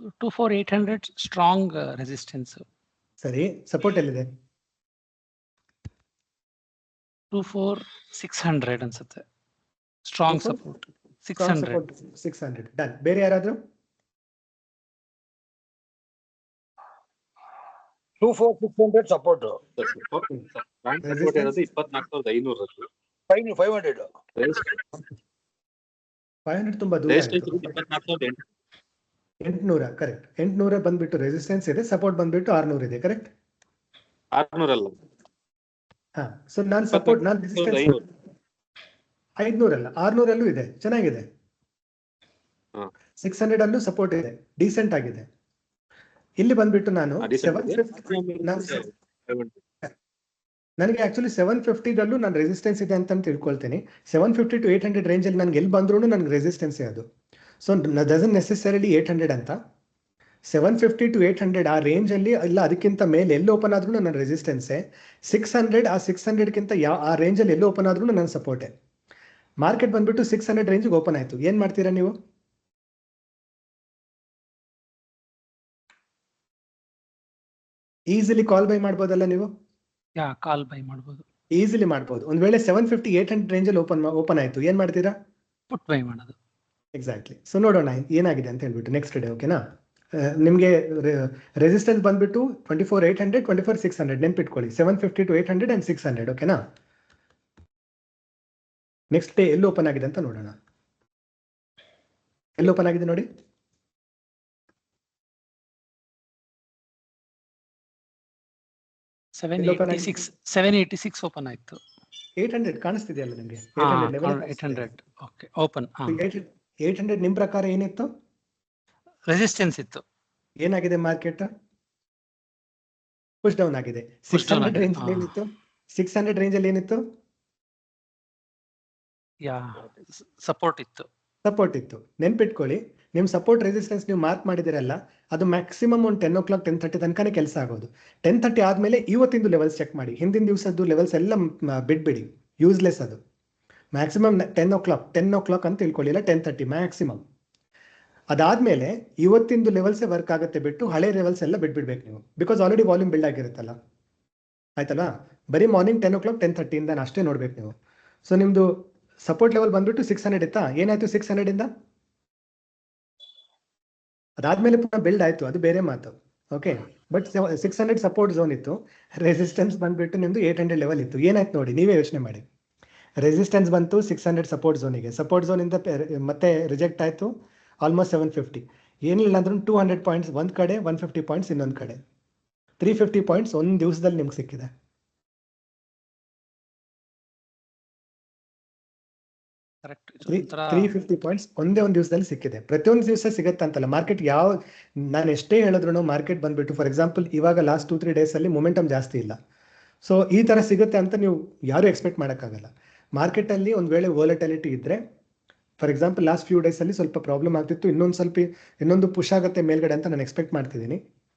So 24,800 strong resistance. ಸರಿ, ಸಪೋರ್ಟ್ ಎಲ್ಲಿದೆ? 24,600 ಅನ್ಸುತ್ತೆ ಸ್ಟ್ರಾಂಗ್ ಸಪೋರ್ಟ್. 600 ಡನ್. ಬೇರೆ ಯಾರಾದ್ರೂ? 24,600 ಸಪೋರ್ಟ್. 24,500 500 ತುಂಬಾ ದೂರ ಆಯ್ತು. 800 ಕರೆಕ್ಟ್. 800 ಬಂದ್ಬಿಟ್ಟು ರೆಸಿಸ್ಟೆನ್ಸ್ ಇದೆ, ಸಪೋರ್ಟ್ ಬಂದ್ಬಿಟ್ಟು 600 ಇದೆ. ಕರೆಕ್ಟ್? 600 ಅಲ್ಲ. ಹಾ, ಸೊ ನಾನು ಸಪೋರ್ಟ್, ನಾನು ರೆಸಿಸ್ಟೆನ್ಸ್ 500 ಅಲ್ಲ 600 ಅಲ್ಲೂ ಇದೆ, ಚೆನ್ನಾಗಿದೆ. 600 ಅಲ್ಲೂ ಸಪೋರ್ಟ್ ಇದೆ, ಡೀಸೆಂಟ್ ಆಗಿದೆ. ಇಲ್ಲಿ ಬಂದ್ಬಿಟ್ಟು ನಾನು 750 ನನಗೆ ಆಕ್ಚುಲಿ 750 ನಾನು ರೆಸಿಸ್ಟೆನ್ಸ್ ಇದೆ ಅಂತ ತಿಳ್ಕೊಳ್ತೀನಿ. 750 to 800 ರೇಂಜ್ ಅಲ್ಲಿ ನನ್ಗೆ ಎಲ್ಲಿ ಬಂದ್ರೂ ನನ್ಗೆ ರೆಸಿಸ್ಟೆನ್ಸ್ ಅದು. ಸೊ ಡಸಂಟ್ ನೆಸೆಸರಿಲಿ 800 ಅಂತ, 750 to 800 ಆ ರೇಂಜ್ ಅಲ್ಲಿ ಇಲ್ಲ, ಅದಕ್ಕಿಂತ ಮೇಲೆ ಎಲ್ಲಿ ಓಪನ್ ಆದ್ರೂ ನನ್ನ ರೆಸಿಸ್ಟೆನ್ಸೇ. 600 ಆ 600ಗಿಂತ ಆ ರೇಂಜ್ ಅಲ್ಲಿ ಎಲ್ಲಿ ಓಪನ್ ಆದ್ರೂ ನನ್ನ ಸಪೋರ್ಟೇ. ಮಾರ್ಕೆಟ್ ಬಂದ್ಬಿಟ್ಟು 600 ರೇಂಜ್ಗೆ ಓಪನ್ ಆಯ್ತು, ಏನ್ ಮಾಡ್ತೀರಾ ನೀವು? ಈಸಿಲಿ ಕಾಲ್ ಬೈ ಮಾಡ್ಬೋದಲ್ಲ ನೀವು? ಕಾಲ್ ಬೈ ಮಾಡ್ಬೋದು, ಈಸಿಲಿ ಮಾಡ್ಬೋದು. ಒಂದ್ ವೇಳೆ 750 800 ರೇಂಜ್ ಅಲ್ಲಿ ಓಪನ್ ಆಯ್ತು, ಏನ್ ಮಾಡ್ತೀರಾ? ಪುಟ್ ಬೈ ಮಾಡೋದು. ಎಕ್ಸಾಕ್ಟ್ಲಿ. ಸೊ ನೋಡೋಣ ಏನಾಗಿದೆ ಅಂತ ಹೇಳ್ಬಿಟ್ಟು ನೆಕ್ಸ್ಟ್ ಡೇ. ಓಕೆನಾ? ನಿಮಗೆ ರೆಸಿಸ್ಟೆನ್ಸ್ ಬಂದ್ಬಿಟ್ಟು 24,800 24,600 ನೆನ್ಪಿಟ್ಕೊಳ್ಳಿ. 750 to 800 and 600. ಓಕೆನಾ? ನೆಕ್ಸ್ಟ್ ಡೇ ಎಲ್ಲಿ ಓಪನ್ ಆಗಿದೆ ಅಂತ ನೋಡೋಣ. ಎಲ್ಲಿ ಓಪನ್ ಆಗಿದೆ ನೋಡಿ. $786 ಓಪನ್ ಆಯ್ತು. 800 ಕಾಣಿಸ್ತಿದೆಯಲ್ಲ ನಿಮಗೆ? 800 ಓಕೆ ಓಪನ್. 800 ನಿಮ್ ಪ್ರಕಾರ ಏನಿತ್ತು? ರೆಸಿಸ್ಟೆನ್ಸ್ ಇತ್ತು. ಏನಾಗಿದೆ ಮಾರ್ಕೆಟ್? ಪುಷ್ ಡೌನ್ ಆಗಿದೆ. 600 ರೇಂಜ್ ಅಲ್ಲಿ ಏನಿತ್ತು? 600 ರೇಂಜ್ ಅಲ್ಲಿ ಏನಿತ್ತು? ಸಪೋರ್ಟ್ ಇತ್ತು. ಸಪೋರ್ಟ್ ಇತ್ತು. ನೆನ್ಪಿಟ್ಕೊಳ್ಳಿ, ನಿಮ್ ಸಪೋರ್ಟ್ ರೆಸಿಸ್ಟೆನ್ಸ್ ನೀವು ಮಾರ್ಕ್ ಮಾಡಿದಿರಲ್ಲ, ಅದು ಮ್ಯಾಕ್ಸಿಮಮ್ ಒಂದು 10 o'clock 10:30 ತನಕನೇ ಕೆಲಸ ಆಗೋದು. 10:30 ಆದ್ಮೇಲೆ ಇವತ್ತಿಂದು ಲೆವೆಲ್ಸ್ ಚೆಕ್ ಮಾಡಿ. ಹಿಂದಿನ ದಿವಸದ್ದು ಲೆವೆಲ್ಸ್ ಎಲ್ಲ ಬಿಟ್ಬಿಡಿ, ಯೂಸ್ಲೆಸ್ ಅದು. ಮ್ಯಾಕ್ಸಿಮಮ್ 10 o'clock ಅಂತ ತಿಳ್ಕೊಳ್ಳಿ, ಇಲ್ಲ 10:30 ಮ್ಯಾಕ್ಸಿಮಮ್. ಅದಾದ್ಮೇಲೆ ಇವತ್ತಿಂದು ಲೆವೆಲ್ಸೇ ವರ್ಕ್ ಆಗುತ್ತೆ ಬಿಟ್ಟು ಹಳೆ ಲೆವೆಲ್ಸ್ ಎಲ್ಲ ಬಿಟ್ಬಿಡ್ಬೇಕು ನೀವು. ಬಿಕಾಸ್ ಆಲ್ರೆಡಿ ವಾಲ್ಯೂಮ್ ಬಿಲ್ಡ್ ಆಗಿರುತ್ತಲ್ಲ, ಆಯ್ತಲ್ಲ? ಬರೀ ಮಾರ್ನಿಂಗ್ 10 o'clock 10:30 ಇಂದ ಅಷ್ಟೇ ನೋಡ್ಬೇಕು ನೀವು. ಸೊ ನಿಮ್ದು ಸಪೋರ್ಟ್ ಲೆವೆಲ್ ಬಂದ್ಬಿಟ್ಟು 600 ಇತ್ತಾ? ಏನಾಯ್ತು 600 ಇಂದ? ಅದಾದ್ಮೇಲೆ ಪುನಃ ಬಿಲ್ಡ್ ಆಯ್ತು, ಅದು ಬೇರೆ ಮಾತು. ಓಕೆ, ಬಟ್ 600 ಸಪೋರ್ಟ್ ಝೋನ್ ಇತ್ತು. ರೆಸಿಸ್ಟೆನ್ಸ್ ಬಂದ್ಬಿಟ್ಟು ನಿಮ್ದು 800 ಲೆವೆಲ್ ಇತ್ತು. ಏನಾಯ್ತು ನೋಡಿ, ನೀವೇ ಯೋಚನೆ ಮಾಡಿ. ರೆಸಿಸ್ಟೆನ್ಸ್ ಬಂತು 600 ಸಪೋರ್ಟ್ ಝೋನಿಗೆ, ಸಪೋರ್ಟ್ ಝೋನ್ ಇಂದ ಮತ್ತೆ ರಿಜೆಕ್ಟ್ ಆಯ್ತು ಆಲ್ಮೋಸ್ಟ್ 750. ಏನಿಲ್ಲ ಅಂದ್ರೂ 200 ಪಾಯಿಂಟ್ಸ್ ಒಂದ್ ಕಡೆ, 150 ಪಾಯಿಂಟ್ಸ್ ಇನ್ನೊಂದ್ ಕಡೆ, 350 ಪಾಯಿಂಟ್ಸ್ ಒಂದ್ ದಿವಸದಲ್ಲಿ ನಿಮ್ಗೆ ಸಿಕ್ಕಿದೆ. ಕರೆಕ್ಟ್. 350 ಪಾಯಿಂಟ್ಸ್ ಒಂದೇ ಒಂದು ದಿವಸದಲ್ಲಿ ಸಿಕ್ಕಿದೆ. ಪ್ರತಿಯೊಂದು ದಿವಸ ಸಿಗುತ್ತೆ ಅಂತಲ್ಲ ಮಾರ್ಕೆಟ್. ನಾನು ಎಷ್ಟೇ ಹೇಳಿದ್ರು ಮಾರ್ಕೆಟ್ ಬಂದ್ಬಿಟ್ಟು ಫಾರ್ ಎಕ್ಸಾಂಪಲ್ ಇವಾಗ ಲಾಸ್ಟ್ 2-3 ಡೇಸ್ ಅಲ್ಲಿ ಮೊಮೆಂಟಮ್ ಜಾಸ್ತಿ ಇಲ್ಲ. ಸೊ ಈ ತರ ಸಿಗುತ್ತೆ ಅಂತ ನೀವು ಯಾರು ಎಕ್ಸ್ಪೆಕ್ಟ್ ಮಾಡೋಕ್ಕಾಗಲ್ಲ. ಮಾರ್ಕೆಟ್ ಅಲ್ಲಿ ಒಂದ್ ವೇಳೆ ವೋಲಟಿಲಿಟಿ ಇದ್ರೆ, for example last few days ಅಲ್ಲಿ ಸ್ವಲ್ಪ ಪ್ರಾಬ್ಲಮ್ ಆಗ್ತಿತ್ತು, ಇನ್ನೊಂದು ಪುಷ್ ಆಗುತ್ತೆ ಮೇಲ್ಗಡೆ ಅಂತ ನಾನು ಎಕ್ಸ್ಪೆಕ್ಟ್ ಮಾಡ್ತಿದ್ದೀನಿ.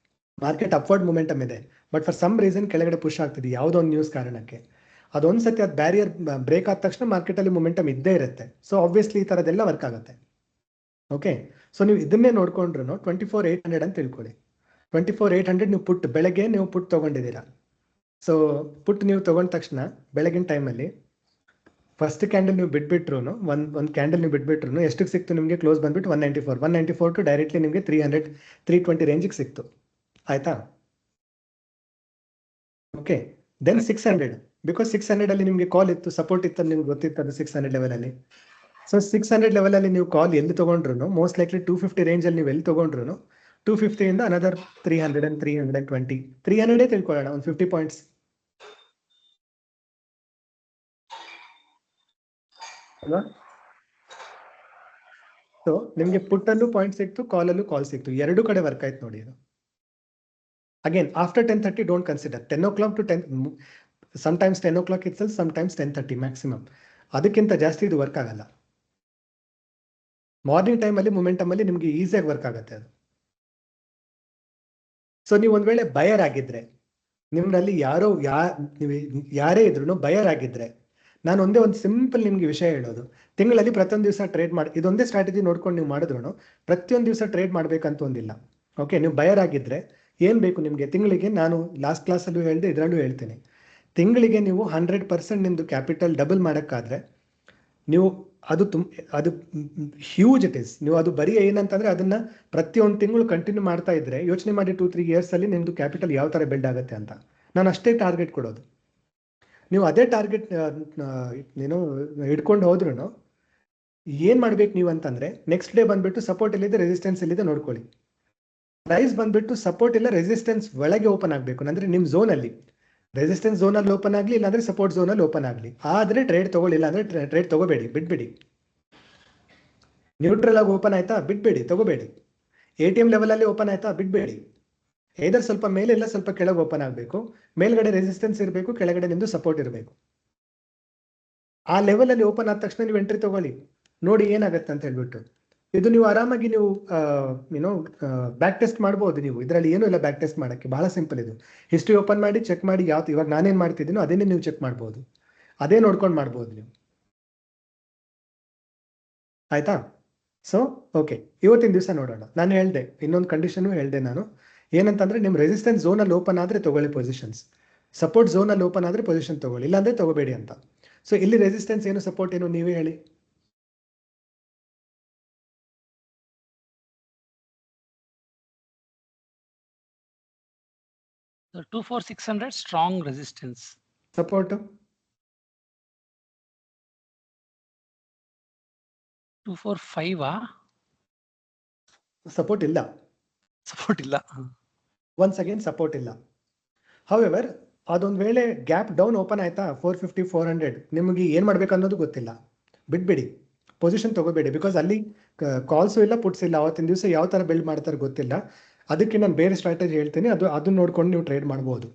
ಮಾರ್ಕೆಟ್ ಅಪ್ವರ್ಡ್ ಮೊಮೆಂಟಮ್ ಇದೆ, ಬಟ್ ಫಾರ್ ಸಮ್ ರೀಸನ್ ಕೆಳಗಡೆ ಪುಷ್ ಆಗ್ತಿದೆ ಯಾವುದೋ ಒಂದು ನ್ಯೂಸ್ ಕಾರಣಕ್ಕೆ. ಅದೊಂದ್ಸತಿ ಅದು ಬ್ಯಾರಿಯರ್ ಬ್ರೇಕ್ ಆದ ತಕ್ಷಣ ಮಾರ್ಕೆಟ್ ಅಲ್ಲಿ ಮೊಮೆಂಟಮ್ ಇದ್ದೇ ಇರುತ್ತೆ. ಸೊ ಆಬ್ವಿಯಸ್ಲಿ ಈ ತರದೆಲ್ಲ ವರ್ಕ್ ಆಗುತ್ತೆ. ಓಕೆ, ಸೊ ನೀವು ಇದನ್ನೇ ನೋಡ್ಕೊಂಡ್ರು 24,800 ಅಂತ ತಿಳ್ಕೊಳ್ಳಿ. 24,800 ನೀವು ಪುಟ್ ಬೆಳಗ್ಗೆ ನೀವು ಪುಟ್ ತೊಗೊಂಡಿದ್ದೀರಾ. ಸೊ ಪುಟ್ ನೀವು ತೊಗೊಂಡ ತಕ್ಷಣ ಬೆಳಗಿನ ಟೈಮಲ್ಲಿ ಫಸ್ಟ್ ಕ್ಯಾಂಡಲ್ ನೀವು ಬಿಟ್ಬಿಟ್ರು ಒಂದು ಕ್ಯಾಂಡಲ್ ನೀವು ಬಿಟ್ಬಿಟ್ರು ಎಷ್ಟಕ್ಕೆ ಸಿಕ್ತು ನಿಮಗೆ? ಕ್ಲೋಸ್ ಬಂದ್ಬಿಟ್ಟು 194 ಟು ಡೈರೆಕ್ಟ್ಲಿ ನಿಮಗೆ 320 ರೇಂಜಿಗೆ ಸಿಕ್ತು. ಆಯ್ತಾ? ಓಕೆ, ದೆನ್ 600, ಬಿಕಾಸ್ 600 ಅಲ್ಲಿ ನಿಮಗೆ ಕಾಲ್ ಇತ್ತು, ಸಪೋರ್ಟ್ ಇತ್ತು, ನಿಮ್ಗೆ ಗೊತ್ತಿತ್ತು ಅದು 600 ಲೆವೆಲಲ್ಲಿ. ಸೊ 600 ಲೆವೆಲಲ್ಲಿ ನೀವು ಕಾಲ್ ಎಲ್ಲಿ ತೊಗೊಂಡ್ರು ಮೋಸ್ಟ್ ಲೈಕ್ಲಿ 250 ರೇಂಜಲ್ಲಿ ನೀವು ಎಲ್ಲಿ ತೊಗೊಂಡ್ರು 250 ಇಂದ ಅನದರ್ 300 and 320 300 ತಿಳ್ಕೊಳ್ಳೋಣ, ಒಂದು 50 ಪಾಯಿಂಟ್ಸ್. ಅಲ್ವಾ? ಸೊ ನಿಮಗೆ ಪುಟ್ಟಲ್ಲೂ ಪಾಯಿಂಟ್ ಸಿಕ್ತು, ಕಾಲಲ್ಲೂ ಕಾಲ್ ಸಿಕ್ತು, ಎರಡು ಕಡೆ ವರ್ಕ್ ಆಯ್ತು ನೋಡಿ ಇದು. Again after 10:30 don't consider. 10 o'clock to 10, sometimes 10 o'clock itself, sometimes 10:30 maximum. ಅದಕ್ಕಿಂತ ಜಾಸ್ತಿ ಇದು ವರ್ಕ್ ಆಗಲ್ಲ. ಮಾರ್ನಿಂಗ್ ಟೈಮಲ್ಲಿ ಮೊಮೆಂಟಮ್ ಅಲ್ಲಿ ನಿಮಗೆ ಈಸಿಯಾಗಿ ವರ್ಕ್ ಆಗುತ್ತೆ ಅದು. ಸೊ ನೀವು ಒಂದ್ ವೇಳೆ ಬಯರ್ ಆಗಿದ್ರೆ, ನಿಮ್ಮಲ್ಲಿ ಯಾರೇ ಇದ್ರು ಬಯರ್ ಆಗಿದ್ರೆ, ನಾನು ಒಂದೇ ಒಂದು ಸಿಂಪಲ್ ನಿಮ್ಗೆ ವಿಷಯ ಹೇಳೋದು, ತಿಂಗಳಲ್ಲಿ ಪ್ರತಿಯೊಂದು ದಿವಸ ಟ್ರೇಡ್ ಮಾಡಿ, ಇದೊಂದೇ ಸ್ಟ್ರಾಟಜಿ ನೋಡ್ಕೊಂಡು ನೀವು ಮಾಡಿದ್ರು ಪ್ರತಿಯೊಂದು ದಿವಸ ಟ್ರೇಡ್ ಮಾಡ್ಬೇಕಂತ ಒಂದಿಲ್ಲ. ಓಕೆ, ನೀವು ಬಯರ್ ಆಗಿದ್ರೆ ಏನ್ ಬೇಕು ನಿಮಗೆ? ತಿಂಗಳಿಗೆ, ನಾನು ಲಾಸ್ಟ್ ಕ್ಲಾಸಲ್ಲೂ ಹೇಳಿದೆ, ಇದರಲ್ಲೂ ಹೇಳ್ತೀನಿ, ತಿಂಗಳಿಗೆ ನೀವು 100% ನಿಮ್ದು ಕ್ಯಾಪಿಟಲ್ ಡಬಲ್ ಮಾಡೋಕ್ಕಾದ್ರೆ ನೀವು ಅದು ಹ್ಯೂಜ್ ಇಟ್ ಇಸ್. ನೀವು ಅದು ಬರೀ ಏನಂತಂದ್ರೆ ಅದನ್ನ ಪ್ರತಿಯೊಂದು ತಿಂಗಳು ಕಂಟಿನ್ಯೂ ಮಾಡ್ತಾ ಇದ್ರೆ ಯೋಚನೆ ಮಾಡಿ 2-3 ಇಯರ್ಸ್ ಅಲ್ಲಿ ನಿಮ್ದು ಕ್ಯಾಪಿಟಲ್ ಯಾವ ತರ ಬಿಲ್ಡ್ ಆಗುತ್ತೆ ಅಂತ. ನಾನು ಅಷ್ಟೇ ಟಾರ್ಗೆಟ್ ಕೊಡೋದು. ನೀವು ಅದೇ ಟಾರ್ಗೆಟ್ ಹಿಡ್ಕೊಂಡು ಹೋದ್ರು ಏನ್ ಮಾಡ್ಬೇಕು ನೀವು ಅಂತಂದ್ರೆ, ನೆಕ್ಸ್ಟ್ ಡೇ ಬಂದ್ಬಿಟ್ಟು ಸಪೋರ್ಟ್ ಎಲ್ಲಿದೆ, ರೆಸಿಸ್ಟೆನ್ಸ್ ಎಲ್ಲಿದೆ ನೋಡ್ಕೊಳ್ಳಿ. ಪ್ರೈಸ್ ಬಂದ್ಬಿಟ್ಟು ಸಪೋರ್ಟ್ ಇಲ್ಲ ರೆಸಿಸ್ಟೆನ್ಸ್ ಒಳಗೆ ಓಪನ್ ಆಗಬೇಕು, ಅಂದ್ರೆ ನಿಮ್ ಝೋನ್ ಅಲ್ಲಿ, ರೆಸಿಸ್ಟೆನ್ಸ್ ಝೋನ್ ಅಲ್ಲಿ ಓಪನ್ ಆಗಲಿ, ಇಲ್ಲಾಂದ್ರೆ ಸಪೋರ್ಟ್ ಝೋನ್ ಅಲ್ಲಿ ಓಪನ್ ಆಗಲಿ. ಆದ್ರೆ ಟ್ರೇಡ್ ತಗೊಳ್ಳಿಲ್ಲ ಅಂದ್ರೆ ಟ್ರೇಡ್ ತಗೋಬೇಡಿ, ಬಿಟ್ಬಿಡಿ. ನ್ಯೂಟ್ರಲ್ ಆಗಿ ಓಪನ್ ಆಯ್ತಾ, ಬಿಟ್ಬೇಡಿ, ತಗೋಬೇಡಿ. ATM ಲೆವೆಲ್ ಅಲ್ಲಿ ಓಪನ್ ಆಯ್ತಾ, ಬಿಟ್ಬೇಡಿ. ಏದರ್ ಸ್ವಲ್ಪ ಮೇಲೆ ಇಲ್ಲ ಸ್ವಲ್ಪ ಕೆಳಗೆ ಓಪನ್ ಆಗಬೇಕು, ಮೇಲ್ಗಡೆ ರೆಸಿಸ್ಟೆನ್ಸ್ ಇರಬೇಕು, ಕೆಳಗಡೆ ನಿಮ್ದು ಸಪೋರ್ಟ್ ಇರಬೇಕು. ಆ ಲೆವೆಲ್ ಅಲ್ಲಿ ಓಪನ್ ಆದ ತಕ್ಷಣ ನೀವು ಎಂಟ್ರಿ ತಗೊಳ್ಳಿ, ನೋಡಿ ಏನಾಗತ್ತೆ ಅಂತ ಹೇಳ್ಬಿಟ್ಟು. ಇದು ನೀವು ಆರಾಮಾಗಿ ನೀವು ಬ್ಯಾಕ್ ಟೆಸ್ಟ್ ಮಾಡ್ಬೋದು. ನೀವು ಇದರಲ್ಲಿ ಏನೂ ಇಲ್ಲ ಬ್ಯಾಕ್ ಟೆಸ್ಟ್ ಮಾಡಕ್ಕೆ, ಬಹಳ ಸಿಂಪಲ್ ಇದು. ಹಿಸ್ಟ್ರಿ ಓಪನ್ ಮಾಡಿ ಚೆಕ್ ಮಾಡಿ, ಇವಾಗ ನಾನೇನ್ ಮಾಡ್ತಿದ್ದೀನೋ ಅದೇನೇ ನೀವು ಚೆಕ್ ಮಾಡ್ಬೋದು, ಅದೇ ನೋಡ್ಕೊಂಡು ಮಾಡ್ಬೋದು ನೀವು. ಆಯ್ತಾ? ಸೊ ಓಕೆ, ಇವತ್ತಿನ ದಿವಸ ನೋಡೋಣ. ನಾನು ಹೇಳ್ದೆ ಇನ್ನೊಂದು ಕಂಡೀಷನ್ ಹೇಳ್ದೆ ನಾನು, ಏನಂತಂದ್ರೆ ನಿಮ್ ರೆಸಿಸ್ಟೆನ್ಸ್ ಝೋನ್ ಅಲ್ಲಿ ಓಪನ್ ಆದ್ರೆ ತಗೊಳ್ಳಿ ಪೊಸಿಷನ್ಸ್, ಸಪೋರ್ಟ್ ಝೋನ್ ಅಲ್ಲಿ ಓಪನ್ ಆದ್ರೆ ಪೊಸಿಷನ್ ತಗೊಳ್ಳಿ, ಇಲ್ಲಾಂದ್ರೆ ತಗೋಬೇಡಿ ಅಂತ. ಸೊ ಇಲ್ಲಿ ರೆಸಿಸ್ಟೆನ್ಸ್ ಏನು, ಸಪೋರ್ಟ್ ಏನು, ನೀವೇ ಹೇಳಿ. 24,600 strong resistance. ಸಪೋರ್ಟ್ 245 ಸಪೋರ್ಟ್ ಇಲ್ಲ, ಸಪೋರ್ಟ್ ಇಲ್ಲ. ಒನ್ಸ್ ಅಗೇನ್ ಸಪೋರ್ಟ್ ಇಲ್ಲ. ಹೌಎವರ್ ಅದೊಂದು ವೇಳೆ ಗ್ಯಾಪ್ ಡೌನ್ ಓಪನ್ ಆಯ್ತಾ 450 400, ನಿಮಗೆ ಏನ್ ಮಾಡ್ಬೇಕು ಅನ್ನೋದು ಗೊತ್ತಿಲ್ಲ, ಬಿಟ್ಬಿಡಿ, ಪೊಸಿಷನ್ ತಗೋಬೇಡಿ. ಬಿಕಾಸ್ ಅಲ್ಲಿ ಕಾಲ್ಸು ಇಲ್ಲ, ಪುಟ್ಸ್ ಇಲ್ಲ, ಅವತ್ತಿನ ದಿವಸ ಯಾವ ತರ ಬಿಲ್ಡ್ ಮಾಡ್ತಾರೆ ಗೊತ್ತಿಲ್ಲ. ಅದಕ್ಕೆ ನಾನು ಬೇರೆ ಸ್ಟ್ರಾಟಜಿ ಹೇಳ್ತೀನಿ, ಅದನ್ನ ನೋಡ್ಕೊಂಡು ನೀವು ಟ್ರೇಡ್ ಮಾಡಬಹುದು.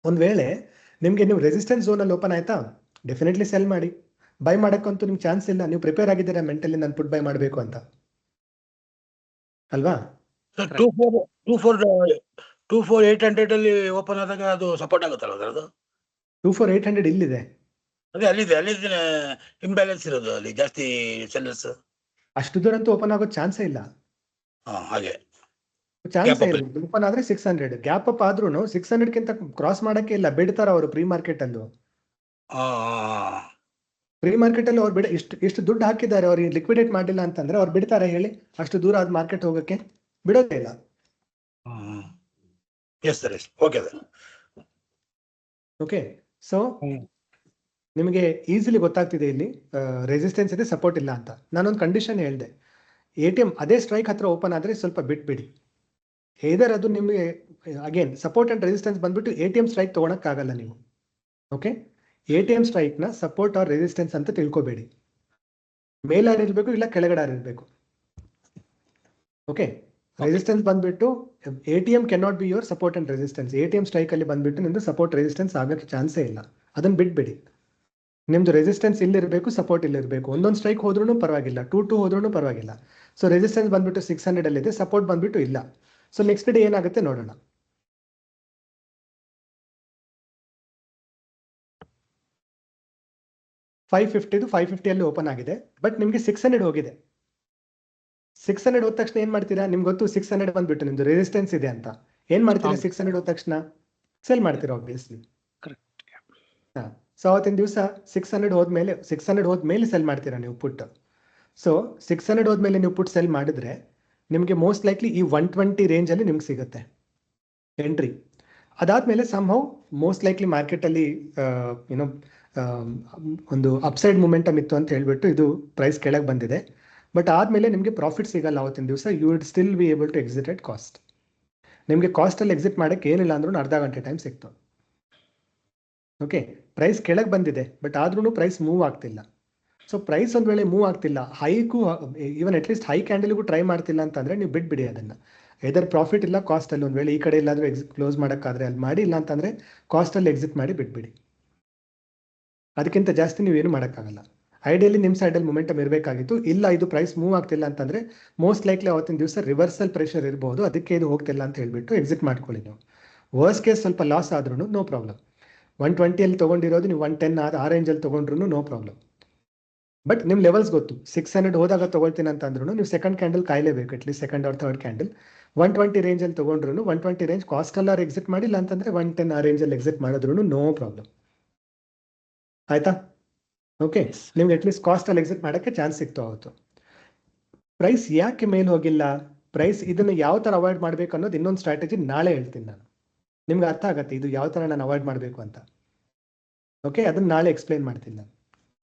ಒಂದ್ ವೇಳೆ ನಿಮ್ಗೆ ನೀವು ರೆಸಿಸ್ಟೆನ್ಸ್ ಝೋನ್ ಅಲ್ಲಿ ಓಪನ್ ಆಯ್ತಾ, ಡೆಫಿನೆಟ್ಲಿ ಸೆಲ್ ಮಾಡಿ. ಬೈ ಮಾಡಕ್ಕಂತೂ ನಿಮ್ಗೆ ಚಾನ್ಸ್ ಇಲ್ಲ, ನೀವು ಪ್ರಿಪೇರ್ ಆಗಿದ್ದೀರಾ ಮೆಂಟಲಿ ನಾನು ಪುಟ್ ಬೈ ಮಾಡಬೇಕು ಅಂತ, ಅಲ್ವಾ? 24,800 ಅಲ್ಲಿ ಓಪನ್ ಆದಾಗ ಅದು ಸಪೋರ್ಟ್ ಆಗುತ್ತಲ್ಲ ಅದರದ್ದು? 24,800 ಇಲ್ಲಿದೆ, ಅದೇ ಅಲ್ಲಿದೆ ಇಂಬ್ಯಾಲೆನ್ಸ್ ಇರೋದು, ಅಲ್ಲಿ ಜಾಸ್ತಿ ಸೆಲ್ಲರ್ಸ್. ಅಷ್ಟು ದೂರ ಅಂತೂ ಓಪನ್ ಆಗೋ ಚಾನ್ಸೇ ಇಲ್ಲ. ಹಾಗೆ ಚಾನ್ಸ್ ಇಲ್ಲ. ಓಪನ್ ಆದ್ರೆ 600, ಗ್ಯಾಪ್ ಅಪ್ ಆದ್ರೂ 600 ಗಿಂತ ಕ್ರಾಸ್ ಮಾಡಕ್ಕೆ ಇಲ್ಲ, ಬಿಡ್ತಾರ ಅವರು ಪ್ರೀ ಮಾರ್ಕೆಟ್ ಅಲ್ಲೂ. ಪ್ರೀ ಮಾರ್ಕೆಟ್ ಅಲ್ಲಿ ಅವ್ರು ಎಷ್ಟು ದುಡ್ಡು ಹಾಕಿದ್ದಾರೆ, ಅವ್ರಿಗೆ ಲಿಕ್ವಿಡೇಟ್ ಮಾಡಿಲ್ಲ ಅಂತಂದ್ರೆ ಅವ್ರು ಬಿಡ್ತಾರೆ ಹೇಳಿ? ಅಷ್ಟು ದೂರ ಆದ ಮಾರ್ಕೆಟ್ ಹೋಗಕ್ಕೆ ಬಿಡೋದೇ ಇಲ್ಲ. ಓಕೆ, ಸೊ ನಿಮಗೆ ಈಸಿಲಿ ಗೊತ್ತಾಗ್ತಿದೆ ಇಲ್ಲಿ ರೆಸಿಸ್ಟೆನ್ಸ್ ಇದೆ, ಸಪೋರ್ಟ್ ಇಲ್ಲ ಅಂತ. ನಾನೊಂದು ಕಂಡೀಷನ್ ಹೇಳ್ದೆ, ATM ಅದೇ ಸ್ಟ್ರೈಕ್ ಹತ್ರ ಓಪನ್ ಆದ್ರೆ ಸ್ವಲ್ಪ ಬಿಟ್ಬಿಡಿ. ಹೇದರ್ ಅದು ನಿಮಗೆ ಅಗೇನ್ ಸಪೋರ್ಟ್ ಅಂಡ್ ರೆಸಿಸ್ಟೆನ್ಸ್ ಬಂದ್ಬಿಟ್ಟು ATM ಸ್ಟ್ರೈಕ್ ತಗೊಳಕ್ ಆಗಲ್ಲ ನೀವು. ಓಕೆ, ATM ಸ್ಟ್ರೈಕ್ ನ ಸಪೋರ್ಟ್ ಆರ್ ರೆಸಿಸ್ಟೆನ್ಸ್ ಅಂತ ತಿಳ್ಕೊಬೇಡಿ. ಮೇಲಾರು ಇರಬೇಕು, ಇಲ್ಲ ಕೆಳಗಡೆ ಇರಬೇಕು. ಓಕೆ, ರೆಸಿಸ್ಟೆನ್ಸ್ ಬಂದ್ಬಿಟ್ಟು ATM can not be your support and resistance. ATM strike ಅಲ್ಲಿ ಬಂದ್ಬಿಟ್ಟು ನಿಮ್ದು ಸಪೋರ್ಟ್ ರೆಸಿಸ್ಟೆನ್ಸ್ ಆಗಕ್ಕೆ ಚಾನ್ಸೇ ಇಲ್ಲ, ಅದನ್ನ ಬಿಟ್ಬಿಡಿ. ನಿಮ್ದು ರೆಸಿಸ್ಟೆನ್ಸ್ ಇಲ್ಲಿರಬೇಕು, ಸಪೋರ್ಟ್ ಇಲ್ಲಿರಬೇಕು. ಒಂದೊಂದು ಸ್ಟ್ರೈಕ್ ಹೋದ್ರೂ ಪರವಾಗಿಲ್ಲ, 2-2 ಹೋದ್ರೂ ಪರವಾಗಿಲ್ಲ. ಸೊ ರೆಸಿಸ್ಟೆನ್ಸ್ ಬಂದ್ಬಿಟ್ಟು 600 ಅಲ್ಲಿ ಇದೆ, ಸಪೋರ್ಟ್ ಬಂದ್ಬಿಟ್ಟು ಇಲ್ಲ. ಸೊ ನೆಕ್ಸ್ಟ್ ಡೇ ಏನಾಗುತ್ತೆ ನೋಡೋಣ. 550 550 ಓಪನ್ ಆಗಿದೆ, ಬಟ್ ನಿಮಗೆ 600 ಹೋಗಿದೆ. 600 ಹೋದ ತಕ್ಷಣ ಏನ್ ಮಾಡ್ತೀರಾ? ನಿಮ್ಗೆ ಗೊತ್ತು 600 ಬಂದ್ಬಿಟ್ಟು ನಿಮ್ದು ರೆಸಿಸ್ಟೆನ್ಸ್ ಇದೆ ಅಂತ. ಏನ್ ಮಾಡ್ತೀರಾ? 600 ಹೋದ ತಕ್ಷಣ ಸೆಲ್ ಮಾಡ್ತೀರಾ ಆಬ್ವಿಯಸ್ಲಿ. ಕರೆಕ್ಟ್. ಸೊ ಅವತ್ತಿನ ದಿವಸ 600 ಹೋದ್ಮೇಲೆ ಸೆಲ್ ಮಾಡ್ತೀರಾ ನೀವು ಪುಟ್. ಸೊ 600 ಹೋದ್ಮೇಲೆ ನೀವು ಪುಟ್ ಸೆಲ್ ಮಾಡಿದ್ರೆ ನಿಮಗೆ ಮೋಸ್ಟ್ ಲೈಕ್ಲಿ ಈ 120 ರೇಂಜ್ ಅಲ್ಲಿ ನಿಮ್ಗೆ ಸಿಗುತ್ತೆ ಎಂಟ್ರಿ. ಅದಾದ್ಮೇಲೆ ಸಮ್ಹೌ ಮೋಸ್ಟ್ ಲೈಕ್ಲಿ ಮಾರ್ಕೆಟಲ್ಲಿ ಏನೋ ಒಂದು ಅಪ್ಸೈಡ್ ಮೂಮೆಂಟಮ್ ಇತ್ತು ಅಂತ ಹೇಳ್ಬಿಟ್ಟು ಇದು ಪ್ರೈಸ್ ಕೆಳಗೆ ಬಂದಿದೆ. ಬಟ್ ಆದ್ಮೇಲೆ ನಿಮಗೆ ಪ್ರಾಫಿಟ್ ಸಿಗಲ್ಲ ಅವತ್ತಿನ ದಿವಸ. You will still be able to exit at cost. ನಿಮಗೆ ಕಾಸ್ಟಲ್ಲಿ ಎಕ್ಸಿಟ್ ಮಾಡೋಕ್ಕೆ ಏನಿಲ್ಲ ಅಂದ್ರೂ ಅರ್ಧ ಗಂಟೆ ಟೈಮ್ ಸಿಕ್ತು. ಓಕೆ, ಪ್ರೈಸ್ ಕೆಳಗೆ ಬಂದಿದೆ, ಬಟ್ ಆದ್ರೂ ಪ್ರೈಸ್ ಮೂವ್ ಆಗ್ತಿಲ್ಲ. ಸೊ ಪ್ರೈಸ್ ಒಂದು ವೇಳೆ ಮೂವ್ ಆಗ್ತಿಲ್ಲ, ಹೈಗೂ ಈವನ್ ಅಟ್ಲೀಸ್ಟ್ ಹೈ ಕ್ಯಾಂಡಲ್ಗೂ ಟ್ರೈ ಮಾಡ್ತಿಲ್ಲ ಅಂತಂದರೆ ನೀವು ಬಿಟ್ಬಿಡಿ ಅದನ್ನು. ಎದರ್ ಪ್ರಾಫಿಟ್ ಇಲ್ಲ ಕಾಸ್ಟಲ್ಲಿ ಒಂದು ವೇಳೆ ಈ ಕಡೆ ಎಲ್ಲಾದರೂ ಕ್ಲೋಸ್ ಮಾಡೋಕ್ಕಾದ್ರೆ ಅಲ್ಲಿ ಮಾಡಿ, ಇಲ್ಲ ಅಂತಂದರೆ ಕಾಸ್ಟಲ್ಲಿ ಎಕ್ಸಿಟ್ ಮಾಡಿ ಬಿಟ್ಬಿಡಿ. ಅದಕ್ಕಿಂತ ಜಾಸ್ತಿ ನೀವೇನು ಮಾಡೋಕ್ಕಾಗಲ್ಲ. ಐಡಿಯಲಿ ನಿಮ್ಮ ಸೈಡಲ್ಲಿ ಮೊಮೆಂಟಮ್ ಇರಬೇಕಾಗಿತ್ತು. ಇಲ್ಲ ಇದು ಪ್ರೈಸ್ ಮೂವ್ ಆಗ್ತಿಲ್ಲ ಅಂತಂದರೆ ಮೋಸ್ಟ್ ಲೈಕ್ಲಿ ಅವತ್ತಿನ ದಿವಸ ರಿವರ್ಸಲ್ ಪ್ರೆಷರ್ ಇರ್ಬೋದು, ಅದಕ್ಕೆ ಇದು ಹೋಗ್ತಿಲ್ಲ ಅಂತ ಹೇಳ್ಬಿಟ್ಟು ಎಕ್ಸಿಟ್ ಮಾಡ್ಕೊಳ್ಳಿ ನೀವು. ವರ್ಸ್ಟ್ ಕೇಸ್ ಸ್ವಲ್ಪ ಲಾಸ್ ಆದ್ರೂ ನೋ ಪ್ರಾಬ್ಲಮ್. 120 ತೊಗೊಂಡಿರೋದು ನೀವು 110 ಆ ರೇಂಜಲ್ಲಿ ತೊಗೊಂಡ್ರು ನೋ ಪ್ರಾಬ್ಲಮ್. ಬಟ್ ನಿಮ್ಮ ಲೆವೆಲ್ಸ್ ಗೊತ್ತು. 600 ಹೋದಾಗ ತೊಗೊಳ್ತೀನಿ ಅಂತಂದ್ರೂ ನೀವು ಸೆಕೆಂಡ್ ಕ್ಯಾಂಡಲ್ ಕಾಯಲೇಬೇಕು, at least second or third candle. 120 ರೇಂಜಲ್ಲಿ ತೊಗೊಂಡ್ರು 120 ರೇಂಜ್ ಕಾಸ್ಟಲ್ಲಾರು ಎಕ್ಸಿಟ್ ಮಾಡಿಲ್ಲ ಅಂತಂದರೆ 110 ಆ ರೇಂಜಲ್ಲಿ ಎಕ್ಸಿಟ್ ಮಾಡಿದ್ರು ನೋ ಪ್ರಾಬ್ಲಮ್. ಆಯ್ತಾ? ಓಕೆ, ನಿಮ್ಗೆ ಅಟ್ಲೀಸ್ಟ್ ಕಾಸ್ಟಲ್ಲಿ ಎಕ್ಸಿಟ್ ಮಾಡೋಕ್ಕೆ ಚಾನ್ಸ್ ಸಿಕ್ತು ಅವತ್ತು. ಪ್ರೈಸ್ ಯಾಕೆ ಮೇಲೆ ಹೋಗಿಲ್ಲ, ಪ್ರೈಸ್ ಇದನ್ನು ಯಾವ ಥರ ಅವಾಯ್ಡ್ ಮಾಡಬೇಕು ಅನ್ನೋದು ಇನ್ನೊಂದು ಸ್ಟ್ರಾಟಜಿ ನಾಳೆ ಹೇಳ್ತೀನಿ ನಾನು. ನಿಮ್ಗೆ ಅರ್ಥ ಆಗತ್ತೆ ಇದು ಯಾವ ಥರ ನಾನು ಅವಾಯ್ಡ್ ಮಾಡಬೇಕು ಅಂತ. ಓಕೆ, ಅದನ್ನು ನಾಳೆ ಎಕ್ಸ್ಪ್ಲೈನ್ ಮಾಡ್ತೀನಿ ನಾನು.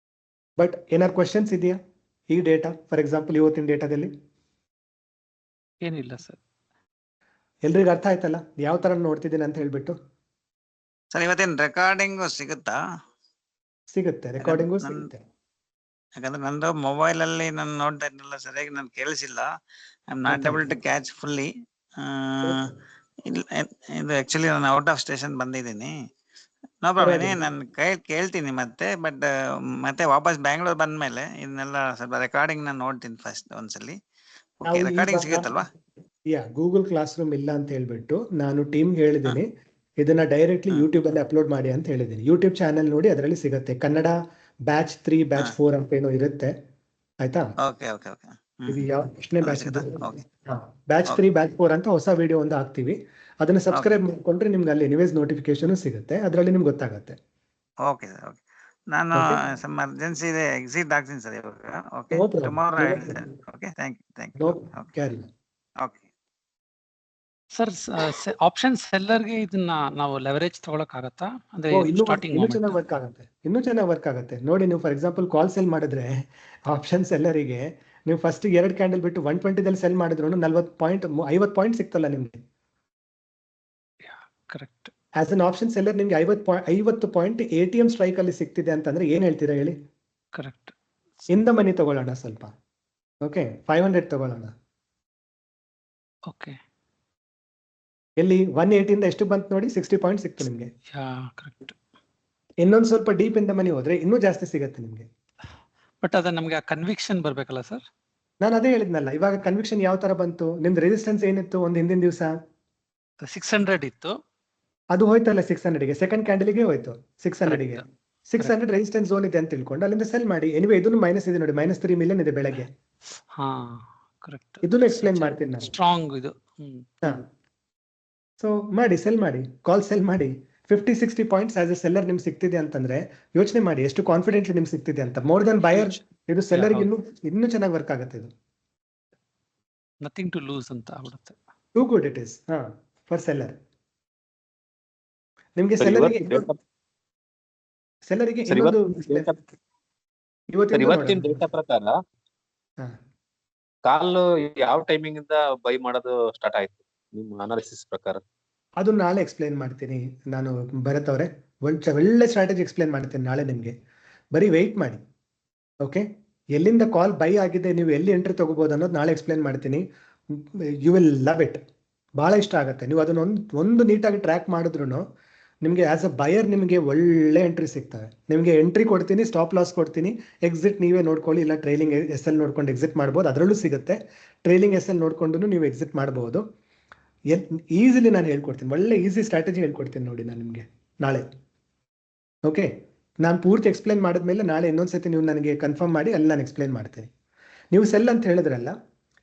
ಬಟ್ ಏನಾದ್ರು ಕ್ವಶನ್ಸ್ ಇದೆಯಾ ಈ ಡೇಟಾ, ಫಾರ್ ಎಕ್ಸಾಂಪಲ್ ಇವತ್ತಿನ ಡೇಟಾದಲ್ಲಿ? ಏನಿಲ್ಲ ಸರ್. ಎಲ್ರಿಗೂ ಅರ್ಥ ಆಯ್ತಲ್ಲ ಯಾವ ಥರ ನೋಡ್ತಿದ್ದೀನಿ ಅಂತ ಹೇಳ್ಬಿಟ್ಟು? ಸರ್ ಇವತ್ತೇನು ರೆಕಾರ್ಡಿಂಗು ಸಿಗುತ್ತಾ? ಸಿಗುತ್ತೆ, ರೆಕಾರ್ಡಿಂಗು ಸಿಗುತ್ತೆ. ಯಾಕಂದ್ರೆ ನಂದು ಮೊಬೈಲ್ ಅಲ್ಲಿ ನಾನು ನೋಡ್ತಾ ಇದ್ನಲ್ಲ, ಸರಿಯಾಗಿ ನಾನು ಕೇಳಿಸಿಲ್ಲ. I am not able to catch fully. ಇದು ಆಕ್ಚುಲಿ ನಾನು ಔಟ್ ಆಫ್ ಸ್ಟೇಷನ್ ಬಂದಿದ್ದೀನಿ. ನೋ ಪ್ರಾಬ್ಲಮ್, ನಾನು ಕೇಳ್ತೀನಿ ಮತ್ತೆ. ಬಟ್ ಮತ್ತೆ ವಾಪಸ್ ಬ್ಯಾಂಗ್ಳೂರ್ ಬಂದ್ಮೇಲೆ ಇದನ್ನೆಲ್ಲ ಸ್ವಲ್ಪ ರೆಕಾರ್ಡಿಂಗ್ ನಾನು ನೋಡ್ತೀನಿ ಫಸ್ಟ್ ಒಂದ್ಸಲಿ. ರೆಕಾರ್ಡಿಂಗ್ ಸಿಗುತ್ತಲ್ವಾ? ಗೂಗಲ್ ಕ್ಲಾಸ್ ರೂಮ್ ಇಲ್ಲ ಅಂತ ಹೇಳ್ಬಿಟ್ಟು ನಾನು ಟೀಮ್ ಹೇಳಿದ್ದೀನಿ, ಇದನ್ನ ಡೈರೆಕ್ಟ್ಲಿ ಯೂಟ್ಯೂಬ್ ಅಲ್ಲಿ ಅಪ್ಲೋಡ್ ಮಾಡಿ ಅಂತ ಹೇಳಿದ್ದೀನಿ. ಯೂಟ್ಯೂಬ್ ಚಾನೆಲ್ ನೋಡಿ ಅದರಲ್ಲಿ ಸಿಗುತ್ತೆ. ಕನ್ನಡ ಬ್ಯಾಚ್ 3 ಬ್ಯಾಚ್ 4 ಅಂತ ಏನೋ ಇರುತ್ತೆ. ಆಯ್ತಾ? ಇದು ಯಾವ ಎಷ್ಟನೇ ಬ್ಯಾಚ್? ಬ್ಯಾಚ್ 3 ಬ್ಯಾಚ್ 4 ಅಂತ ಹೊಸ ವಿಡಿಯೋ ಒಂದು ಹಾಕ್ತಿವಿ. ಅದನ್ನ ಸಬ್ಸ್ಕ್ರೈಬ್ ಮಾಡ್ಕೊಂಡ್ರೆ ನಿಮ್ಗೆ ಅಲ್ಲಿ ಎನಿವೇಸ್ ನೋಟಿಫಿಕೇಶನ್ ಸಿಗುತ್ತೆ, ಅದರಲ್ಲಿ ನಿಮ್ಗೆ ಗೊತ್ತಾಗುತ್ತೆ. Okay sir, okay. ನಾನು ಎಮರ್ಜೆನ್ಸಿ ಇದೆ, ಎಕ್ಸಿಟ್ ಆಗ್ತೀನಿ ಸರ್ ಇವಾಗ. Okay, tomorrow. Okay, thank you. Okay sir, option ಸೆಲ್ಲರ್ಗೆ ಇದನ್ನ ನಾವು ಲೆವರೇಜ್ ತಗೊಳಕ್ ಆಗತ್ತಾ? ಅಂದ್ರೆ ಸ್ಟಾರ್ಟಿಂಗ್ ಇನ್ನೂ ಚೆನ್ನಾಗಿ ವರ್ಕ್ ಆಗುತ್ತೆ. ನೋಡಿ, ನೀವು ಫಾರ್ ಎಕ್ಸಾಂಪಲ್ ಕಾಲ್ ಸೆಲ್ ಮಾಡಿದ್ರೆ ಆಪ್ಷನ್ ಸೆಲ್ಲರಿಗೆ ನೀವು ಫಸ್ಟ್ 2 ಕ್ಯಾಂಡಲ್ ಬಿಟ್ಟು 120 ಸೆಲ್ ಮಾಡಿದ್ರು 50 ಪಾಯಿಂಟ್ ಸಿಕ್ತಲ್ಲ ನಿಮ್ಗೆ. Correct. As an option seller ನಿಮ್ಗೆ 50 ಪಾಯಿಂಟ್ ATM ಸ್ಟ್ರೈಕ್ ಅಲ್ಲಿ ಸಿಕ್ತಿದೆ ಅಂತಂದ್ರೆ ಏನ್ ಹೇಳ್ತೀರಾ ಹೇಳಿ? ಕರೆಕ್ಟ್. ಇನ್ ದ ಮನಿ ತಗೊಳ್ಳೋಣ ಸ್ವಲ್ಪ. ಓಕೆ, 500 ತಗೊಳ್ಳೋಣ. ಓಕೆ, ಎಲ್ಲಿ 180 ಇಂದ ಎಷ್ಟು ಬಂತು ನೋಡಿ, 60 ಪಾಯಿಂಟ್ ಸಿಕ್ತು ನಿಮ್ಗೆ. ಕರೆಕ್ಟ್. ಇನ್ನೊಂದು ಸ್ವಲ್ಪ ಡೀಪ್ ಇಂದ ಮನಿ ಹೋದ್ರೆ ಇನ್ನೂ ಜಾಸ್ತಿ ಸಿಗುತ್ತೆ ನಿಮ್ಗೆ. ಬಟ್ ಅದ ನಮ್ಗೆ ಆ ಕನ್ವಿಕ್ಷನ್ ಬರ್ಬೇಕಲ್ಲ ಸರ್? ನಾನು ಅದೇ ಹೇಳಿದ್ನಲ್ಲ, ಇವಾಗ ಕನ್ವಿಕ್ಷನ್ ಯಾವ ತರ ಬಂತು? ನಿಮ್ದು ರೆಸಿಸ್ಟೆನ್ಸ್ ಏನಿತ್ತು ಒಂದು ಹಿಂದಿನ ದಿವಸ? 600 ಇತ್ತು. ಅದು ಹೋಯ್ತಲ್ಲ 600ಗೆ, ಸೆಕೆಂಡ್ ಕ್ಯಾಂಡಲ್ಗೆ ಹೋಯ್ತು 600ಗೆ. 600 ರೆಸಿಸ್ಟೆನ್ಸ್ ಝೋನ್ ಇದೆ ಅಂತ ತಿಳ್ಕೊಂಡು ಅಲ್ಲಿಂದ ಸೆಲ್ ಮಾಡಿ. ಎನಿವೆ ಇದನ್ನು ಮೈನಸ್ ಇದೆ ನೋಡಿ, -3 ಮಿಲಿಯನ್ ಇದೆ ಬೆಳಗ್ಗೆ. ಕರೆಕ್ಟ್. ಇದನ್ನು ಎಕ್ಸ್ಪ್ಲೈನ್ ಮಾಡ್ತೀನಿ ನಾನು. ಸ್ಟ್ರಾಂಗ್ ಇದು. ಸೊ ಮಾಡಿ, ಸೆಲ್ ಮಾಡಿ, ಕಾಲ್ ಸೆಲ್ ಮಾಡಿ. 50-60 ಪಾಯಿಂಟ್ಸ್ ಆಸ್ ಎ ಸೆಲ್ಲರ್ ನಿಮ್ಗೆ ಸಿಗ್ತಿದೆ ಅಂತಂದ್ರೆ ಯೋಚನೆ ಮಾಡಿ ಎಷ್ಟು ಕಾನ್ಫಿಡೆಂಟ್ಲಿ ನಿಮ್ಗೆ ಸಿಗ್ತಿದೆ ಅಂತ. ಮೋರ್ ದನ್ ಬಯರ್ ಇದು ಸೆಲ್ಲರ್ಗೆ ಇನ್ನೂ ಚೆನ್ನಾಗಿ ವರ್ಕ್ ಆಗುತ್ತೆ. ಇದು ನಥಿಂಗ್ ಟು ಲೂಸ್ ಅಂತ ಆಗ್ಬಿಡುತ್ತೆ. Too good it is for seller. ನಿಮ್ಗೆ ಸೆಲ್ಲರಿಗೆ ಇವತ್ತಿನ ಡೇಟಾ ಪ್ರಕಾರ ಕಾಲ್ ಯಾವ ಟೈಮಿಂಗ್ ಇಂದ ಬೈ ಮಾಡೋದು ಸ್ಟಾರ್ಟ್ ಆಯ್ತು ನಿಮ್ಮ ಅನಾಲಿಸಿಸ್ ಪ್ರಕಾರ? ಅದು ನಾಳೆ ಎಕ್ಸ್ಪ್ಲೈನ್ ಮಾಡ್ತೀನಿ ನಾನು. ಭರತ್ ಅವರೇ, ಒಳ್ಳೆ ಸ್ಟ್ರಾಟಜಿ ಎಕ್ಸ್ಪ್ಲೈನ್ ಮಾಡ್ತೀನಿ ನಾಳೆ ನಿಮಗೆ. ಬರೀ ವೆಯ್ಟ್ ಮಾಡಿ. ಓಕೆ, ಎಲ್ಲಿಂದ ಕಾಲ್ ಬೈ ಆಗಿದೆ, ನೀವು ಎಲ್ಲಿ ಎಂಟ್ರಿ ತಗೋಬಹುದು ಅನ್ನೋದು ನಾಳೆ ಎಕ್ಸ್ಪ್ಲೈನ್ ಮಾಡ್ತೀನಿ. You will love it. ಭಾಳ ಇಷ್ಟ ಆಗುತ್ತೆ. ನೀವು ಅದನ್ನ ಒಂದು ನೀಟಾಗಿ ಟ್ರ್ಯಾಕ್ ಮಾಡಿದ್ರು ನಿಮಗೆ ಆಸ್ ಅ ಬಯರ್ ನಿಮಗೆ ಒಳ್ಳೆ ಎಂಟ್ರಿ ಸಿಗ್ತವೆ. ನಿಮಗೆ ಎಂಟ್ರಿ ಕೊಡ್ತೀನಿ, ಸ್ಟಾಪ್ ಲಾಸ್ ಕೊಡ್ತೀನಿ, ಎಕ್ಸಿಟ್ ನೀವೇ ನೋಡ್ಕೊಳ್ಳಿ. ಇಲ್ಲ ಟ್ರೈಲಿಂಗ್ SL ನೋಡ್ಕೊಂಡು ಎಕ್ಸಿಟ್ ಮಾಡ್ಬೋದು, ಅದರಲ್ಲೂ ಸಿಗುತ್ತೆ. ಟ್ರೈಲಿಂಗ್ SL ನೋಡ್ಕೊಂಡು ನೀವು ಎಕ್ಸಿಟ್ ಮಾಡ್ಬೋದು. ಈಸಿಲಿ ನಾನು ಹೇಳ್ಕೊಡ್ತೀನಿ. ಒಳ್ಳೆ ಈಸಿ ಸ್ಟ್ರಾಟಜಿ ಹೇಳ್ಕೊಡ್ತೀನಿ ನೋಡಿ ನಾನು ನಿಮಗೆ ನಾಳೆ. ಓಕೆ, ನಾನು ಪೂರ್ತಿ ಎಕ್ಸ್ಪ್ಲೈನ್ ಮಾಡಿದ್ಮೇಲೆ ನಾಳೆ ಇನ್ನೊಂದ್ಸತಿ ನೀವು ನನಗೆ ಕನ್ಫರ್ಮ್ ಮಾಡಿ ಅಲ್ಲಿ ನಾನು ಎಕ್ಸ್ಪ್ಲೈನ್ ಮಾಡ್ತೀನಿ. ನೀವು ಸೆಲ್ ಅಂತ ಹೇಳಿದ್ರಲ್ಲ,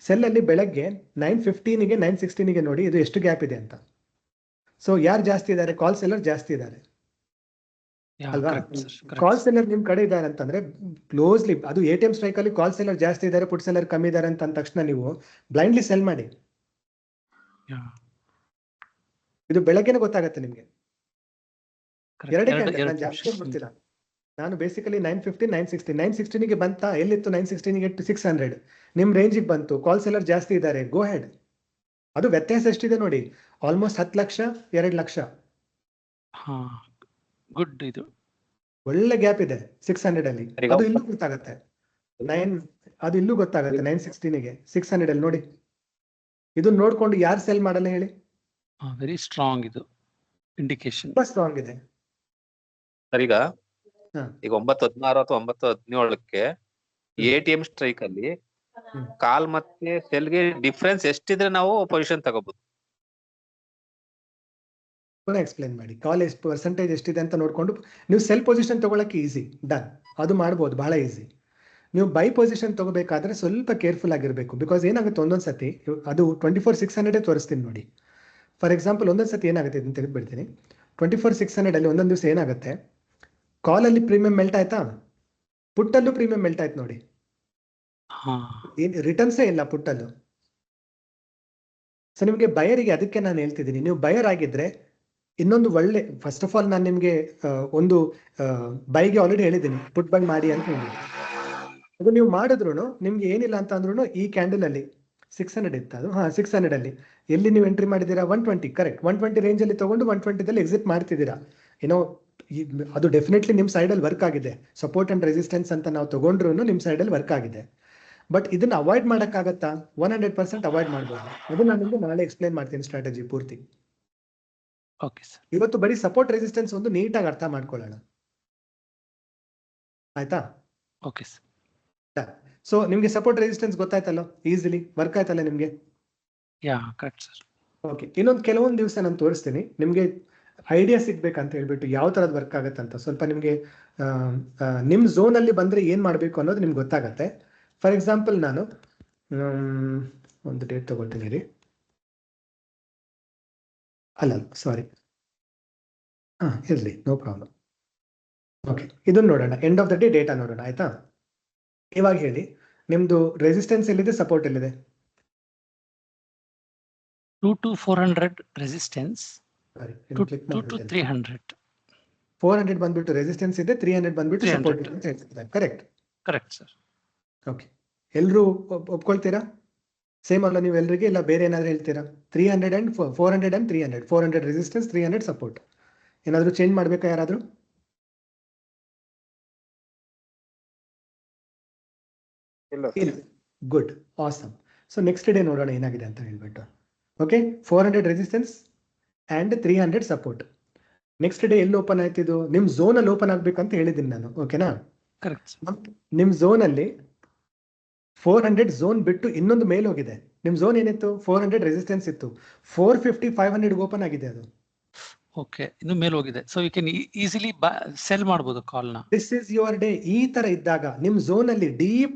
ಸೆಲ್ಲಲ್ಲಿ ಬೆಳಗ್ಗೆ 9:15ಗೆ 9:16ಗೆ ನೋಡಿ ಇದು ಎಷ್ಟು ಗ್ಯಾಪ್ ಇದೆ ಅಂತ. ಸೊ ಯಾರು ಜಾಸ್ತಿ ಇದ್ದಾರೆ? ಕಾಲ್ ಸೆಲ್ಲರ್ ಜಾಸ್ತಿ ಇದ್ದಾರೆ ಅಲ್ವಾ? ಕಾಲ್ ಸೆಲ್ಲರ್ ನಿಮ್ ಕಡೆ ಇದ್ದಾರೆ ಅಂತಂದ್ರೆ ಕ್ಲೋಸ್ಲಿ, ಅದು ATM ಸ್ಟ್ರೈಕ್ ಅಲ್ಲಿ ಕಾಲ್ ಸೆಲ್ಲರ್ ಜಾಸ್ತಿ ಇದ್ದಾರೆ, ಪುಟ್ ಸೆಲ್ಲರ್ ಕಮ್ಮಿ ಇದ್ದಾರೆ ಅಂತ ಅಂದ ತಕ್ಷಣ ನೀವು ಬ್ಲೈಂಡ್ಲಿ ಸೆಲ್ ಮಾಡಿ. ಇದು ಬೆಳಗ್ಗೆನೆ ಗೊತ್ತಾಗತ್ತೆ ನಿಮ್ಗೆ. ಎರಡೇ ಕ್ಯಾಂಡಲ್, ನಾನು ಜಾಸ್ತಿ ಬರ್ತಿಲ್ಲ. ನಾನು ಬೇಸಿಕಲಿ 9:15 9:16 ಬಂತ, ಎಲ್ಲಿತ್ತು 9:16ಗೆ 600 ನಿಮ್ ರೇಂಜಿಗೆ ಬಂತು. ಕಾಲ್ ಸೆಲ್ಲರ್ ಜಾಸ್ತಿ ಇದ್ದಾರೆ, ಗೋ ಹೆಡ್. ಅದು ವ್ಯತ್ಯಾಸ ಎಷ್ಟಿದೆ ನೋಡಿ, ಆಲ್ಮೋಸ್ಟ್ 10 ಲಕ್ಷ 2 ಲಕ್ಷ. ಗುಡ್. ಇದು ಒಳ್ಳೆ ಗ್ಯಾಪ್ ಇದೆ 600 ಅಲ್ಲಿ. ಅದು ಇಲ್ಲೂ ಗೊತ್ತಾಗತ್ತೆ. ಅದು ಇಲ್ಲೂ ಗೊತ್ತಾಗತ್ತೆ 9:16ಗೆ 600 ಅಲ್ಲಿ ನೋಡಿ. ಇದು ನೋಡ್ಕೊಂಡು ಯಾರು ಸೆಲ್ ಮಾಡಲ್ಲ ಹೇಳಿ? ವೆರಿ ಸ್ಟ್ರಾಂಗ್ ಇದು ಇಂಡಿಕೇಶನ್, ತುಂಬಾ ಸ್ಟ್ರಾಂಗ್ ಇದೆ. ಸರ್ ಈಗ 9:16 ಅಥವಾ 9:17ಕ್ಕೆ ATM ಸ್ಟ್ರೈಕ್ ಅಲ್ಲಿ ಕಾಲ್ ಮತ್ತೆ ಸೆಲ್ಗೆ ಡಿಫರೆನ್ಸ್ ಎಷ್ಟಿದ್ರೆ ನಾವು ಪೊಸಿಷನ್ ತಗೋಬಹುದು? ಎಕ್ಸ್ಪ್ಲೈನ್ ಮಾಡಿ. ಕಾಲ್ ಎಷ್ಟು ಪರ್ಸೆಂಟೇಜ್ ಎಷ್ಟಿದೆ ಅಂತ ನೋಡ್ಕೊಂಡು ನೀವು ಸೆಲ್ ಪೊಸಿಷನ್ ತಗೊಳಕ್ಕೆ ಈಸಿ, ಡನ್, ಅದು ಮಾಡ್ಬೋದು, ಬಹಳ ಈಸಿ. ನೀವು ಬೈ ಪೊಸಿಷನ್ ತಗೋಬೇಕಾದ್ರೆ ಸ್ವಲ್ಪ ಕೇರ್ಫುಲ್ ಆಗಿರಬೇಕು. ಬಿಕಾಸ್ ಏನಾಗುತ್ತೆ ಒಂದೊಂದ್ಸತಿ ಅದು 24/600 ತೋರಿಸ್ತೀನಿ ನೋಡಿ. ಫಾರ್ ಎಕ್ಸಾಂಪಲ್ ಒಂದೊಂದ್ಸತಿ ಏನಾಗುತ್ತೆ ಅಂತ ತೆಗೆದುಬಿಡ್ತೀನಿ. 24/600 ಅಲ್ಲಿ ಒಂದೊಂದು ದಿವಸ ಏನಾಗುತ್ತೆ, ಕಾಲಲ್ಲಿ ಪ್ರೀಮಿಯಂ ಮೆಲ್ಟ್ ಆಯ್ತಾ, ಪುಟ್ಟಲ್ಲೂ ಪ್ರೀಮಿಯಂ ಮೆಲ್ಟ್ ಆಯ್ತು ನೋಡಿ. ರಿಟರ್ನ್ಸೇ ಇಲ್ಲ ಪುಟ್ಟಲ್ಲೂ. ಸೊ ನಿಮಗೆ ಬಯರಿಗೆ ಅದಕ್ಕೆ ನಾನು ಹೇಳ್ತಿದ್ದೀನಿ, ನೀವು ಬಯರ್ ಆಗಿದ್ರೆ ಇನ್ನೊಂದು ಒಳ್ಳೆ, ಫಸ್ಟ್ ಆಫ್ ಆಲ್ ನಾನು ನಿಮಗೆ ಒಂದು ಬೈಗೆ ಆಲ್ರೆಡಿ ಹೇಳಿದ್ದೀನಿ, ಪುಟ್ ಬೈ ಮಾಡಿ ಅಂತ ಹೇಳಿ. ಅದು ನೀವು ಮಾಡಿದ್ರು ನಿಮ್ಗೆ ಏನಿಲ್ಲ ಅಂತ ಅಂದ್ರೂ ಈ ಕ್ಯಾಂಡಲ್ ಅಲ್ಲಿ 600 ಇತ್ತು ಅದು. 600 ಅಲ್ಲಿ ಎಲ್ಲಿ ನೀವು ಎಂಟ್ರಿ ಮಾಡಿದ್ದೀರಾ? 120, ಕರೆಕ್ಟ್. 120 ರೇಂಜ್ ಅಲ್ಲಿ ತಗೊಂಡು 120ದಲ್ಲಿ ಎಕ್ಸಿಟ್ ಮಾಡ್ತಿದ್ದೀರಾ. ಏನೋ ಅದು ಡೆಫಿನೆಟ್ಲಿ ನಿಮ್ಮ ಸೈಡಲ್ಲಿ ವರ್ಕ್ ಆಗಿದೆ. ಸಪೋರ್ಟ್ ಅಂಡ್ ರೆಸಿಸ್ಟೆನ್ಸ್ ಅಂತ ನಾವು ತಗೊಂಡ್ರು ನಿಮ್ಮ ಸೈಡಲ್ಲಿ ವರ್ಕ್ ಆಗಿದೆ. ಬಟ್ ಇದನ್ನ ಅವಾಯ್ಡ್ ಮಾಡೋಕ್ಕಾಗತ್ತಾ? 100% ಅವಾಯ್ಡ್ ಮಾಡ್ಬೋದು. ಅದು ನಾನು ನಿಮಗೆ ನಾಳೆ ಎಕ್ಸ್ಪ್ಲೈನ್ ಮಾಡ್ತೀನಿ ಸ್ಟ್ರಾಟಜಿ ಪೂರ್ತಿ. Okay sir. ಇವತ್ತು ಬರೀ ಸಪೋರ್ಟ್ ರೆಸಿಸ್ಟೆನ್ಸ್ ಒಂದು ನೀಟಾಗಿ ಅರ್ಥ ಮಾಡ್ಕೊಳ್ಳೋಣ, ಆಯ್ತಾ? Okay sir. ಸೊ ನಿಮ್ಗೆ ಸಪೋರ್ಟ್ ರೆಸಿಸ್ಟೆನ್ಸ್ ಗೊತ್ತಾಯ್ತಲ್ಲ, ಈಸಿಲಿ ವರ್ಕ್ ಆಯ್ತಲ್ಲ ನಿಮ್ಗೆ? Correct sir. ಓಕೆ, ಇನ್ನೊಂದು ಕೆಲವೊಂದು ದಿವಸ ನಾನು ತೋರಿಸ್ತೀನಿ ನಿಮ್ಗೆ ಐಡಿಯಾ ಸಿಗ್ಬೇಕಂತ ಹೇಳ್ಬಿಟ್ಟು ಯಾವ ತರದ್ ವರ್ಕ್ ಆಗತ್ತೆ ಅಂತ. ಸ್ವಲ್ಪ ನಿಮ್ಗೆ ನಿಮ್ ಝೋನ್ ಅಲ್ಲಿ ಬಂದ್ರೆ ಏನ್ ಮಾಡ್ಬೇಕು ಅನ್ನೋದು ನಿಮ್ಗೆ ಗೊತ್ತಾಗತ್ತೆ. ಫಾರ್ ಎಕ್ಸಾಂಪಲ್ ನಾನು ಒಂದು ಡೇಟ್ ತಗೊಳ್ತೀನಿ ರೀ. ಅಲ್ಲ ಸಾರಿ, ಇರ್ಲಿ, ನೋ ಪ್ರಾಬ್ಲಮ್. ಓಕೆ, ಇದನ್ನ ನೋಡೋಣ. End of the day data ನೋಡೋಣ, ಆಯ್ತಾ? ಇವಾಗ ಹೇಳಿ, ನಿಮ್ದು ರೆಸಿಸ್ಟೆನ್ಸ್ ಎಲ್ಲಿದೆ, ಸಪೋರ್ಟ್ ಎಲ್ಲಿದೆ? 2 to 400 ರೆಸಿಸ್ಟೆನ್ಸ್, 2 to 300. 400 ಬಂದ್ಬಿಟ್ಟು ರೆಸಿಸ್ಟೆನ್ಸ್ ಇದೆ, 300 ಬಂದ್ಬಿಟ್ಟು ಸಪೋರ್ಟ್ ಇದೆ ಅಂತ ಹೇಳ್ತಿದ್ದಾರೆ. ಕರೆಕ್ಟ್? Correct sir. ಓಕೆ, ಎಲ್ಲರೂ ಒಪ್ಕೊಳ್ತೀರಾ? ಸೇಮ್ ಅಲ್ಲ ನೀವು ಎಲ್ರಿಗೆ, ಇಲ್ಲ ಬೇರೆ ಏನಾದ್ರು ಹೇಳ್ತೀರಾ? 300 and 400 and 300, 400 ರೆಸಿಸ್ಟೆನ್ಸ್, 300 ಸಪೋರ್ಟ್. ಏನಾದ್ರು ಚೇಂಜ್ ಮಾಡ್ಬೇಕಾ ಯಾರಾದ್ರೂ? ಇಲ್ಲ. Good, awesome. So next day ನೋಡೋಣ ಏನಾಗಿದೆ ಅಂತ ಹೇಳ್ಬಿಟ್ಟು. Okay, 400 resistance and 300 support. Next day ಎಲ್ಲಿ ಓಪನ್ ಆಯ್ತಿದ್ದು? ನಿಮ್ ಝೋನ್ ಅಲ್ಲಿ ಓಪನ್ ಆಗ್ಬೇಕಂತ ಹೇಳಿದ್ದೀನಿ ನಾನು, ಓಕೆನಾ? ಕರೆಕ್ಟ್. ನಿಮ್ ಝೋನ್ ಅಲ್ಲಿ 400 ಝೋನ್ ಬಿಟ್ಟು ಇನ್ನೊಂದು ಮೇಲ್ ಹೋಗಿದೆ. ನಿಮ್ ಝೋನ್ ಏನಿತ್ತು? 400 ರೆಸಿಸ್ಟೆನ್ಸ್ ಇತ್ತು. 450 500 ಓಪನ್ ಆಗಿದೆ ಅದು. ಓಕೆ, ಇನ್ನು ಮೇಲೆ ಹೋಗಿದೆ. So you can easily sell ಮಾಡಬಹುದು ಕಾಲ್ ನ. This is your day. ಈ ತರ ಇದ್ದಾಗ ನಿಮ್ ಝೋನ್ ಅಲ್ಲಿ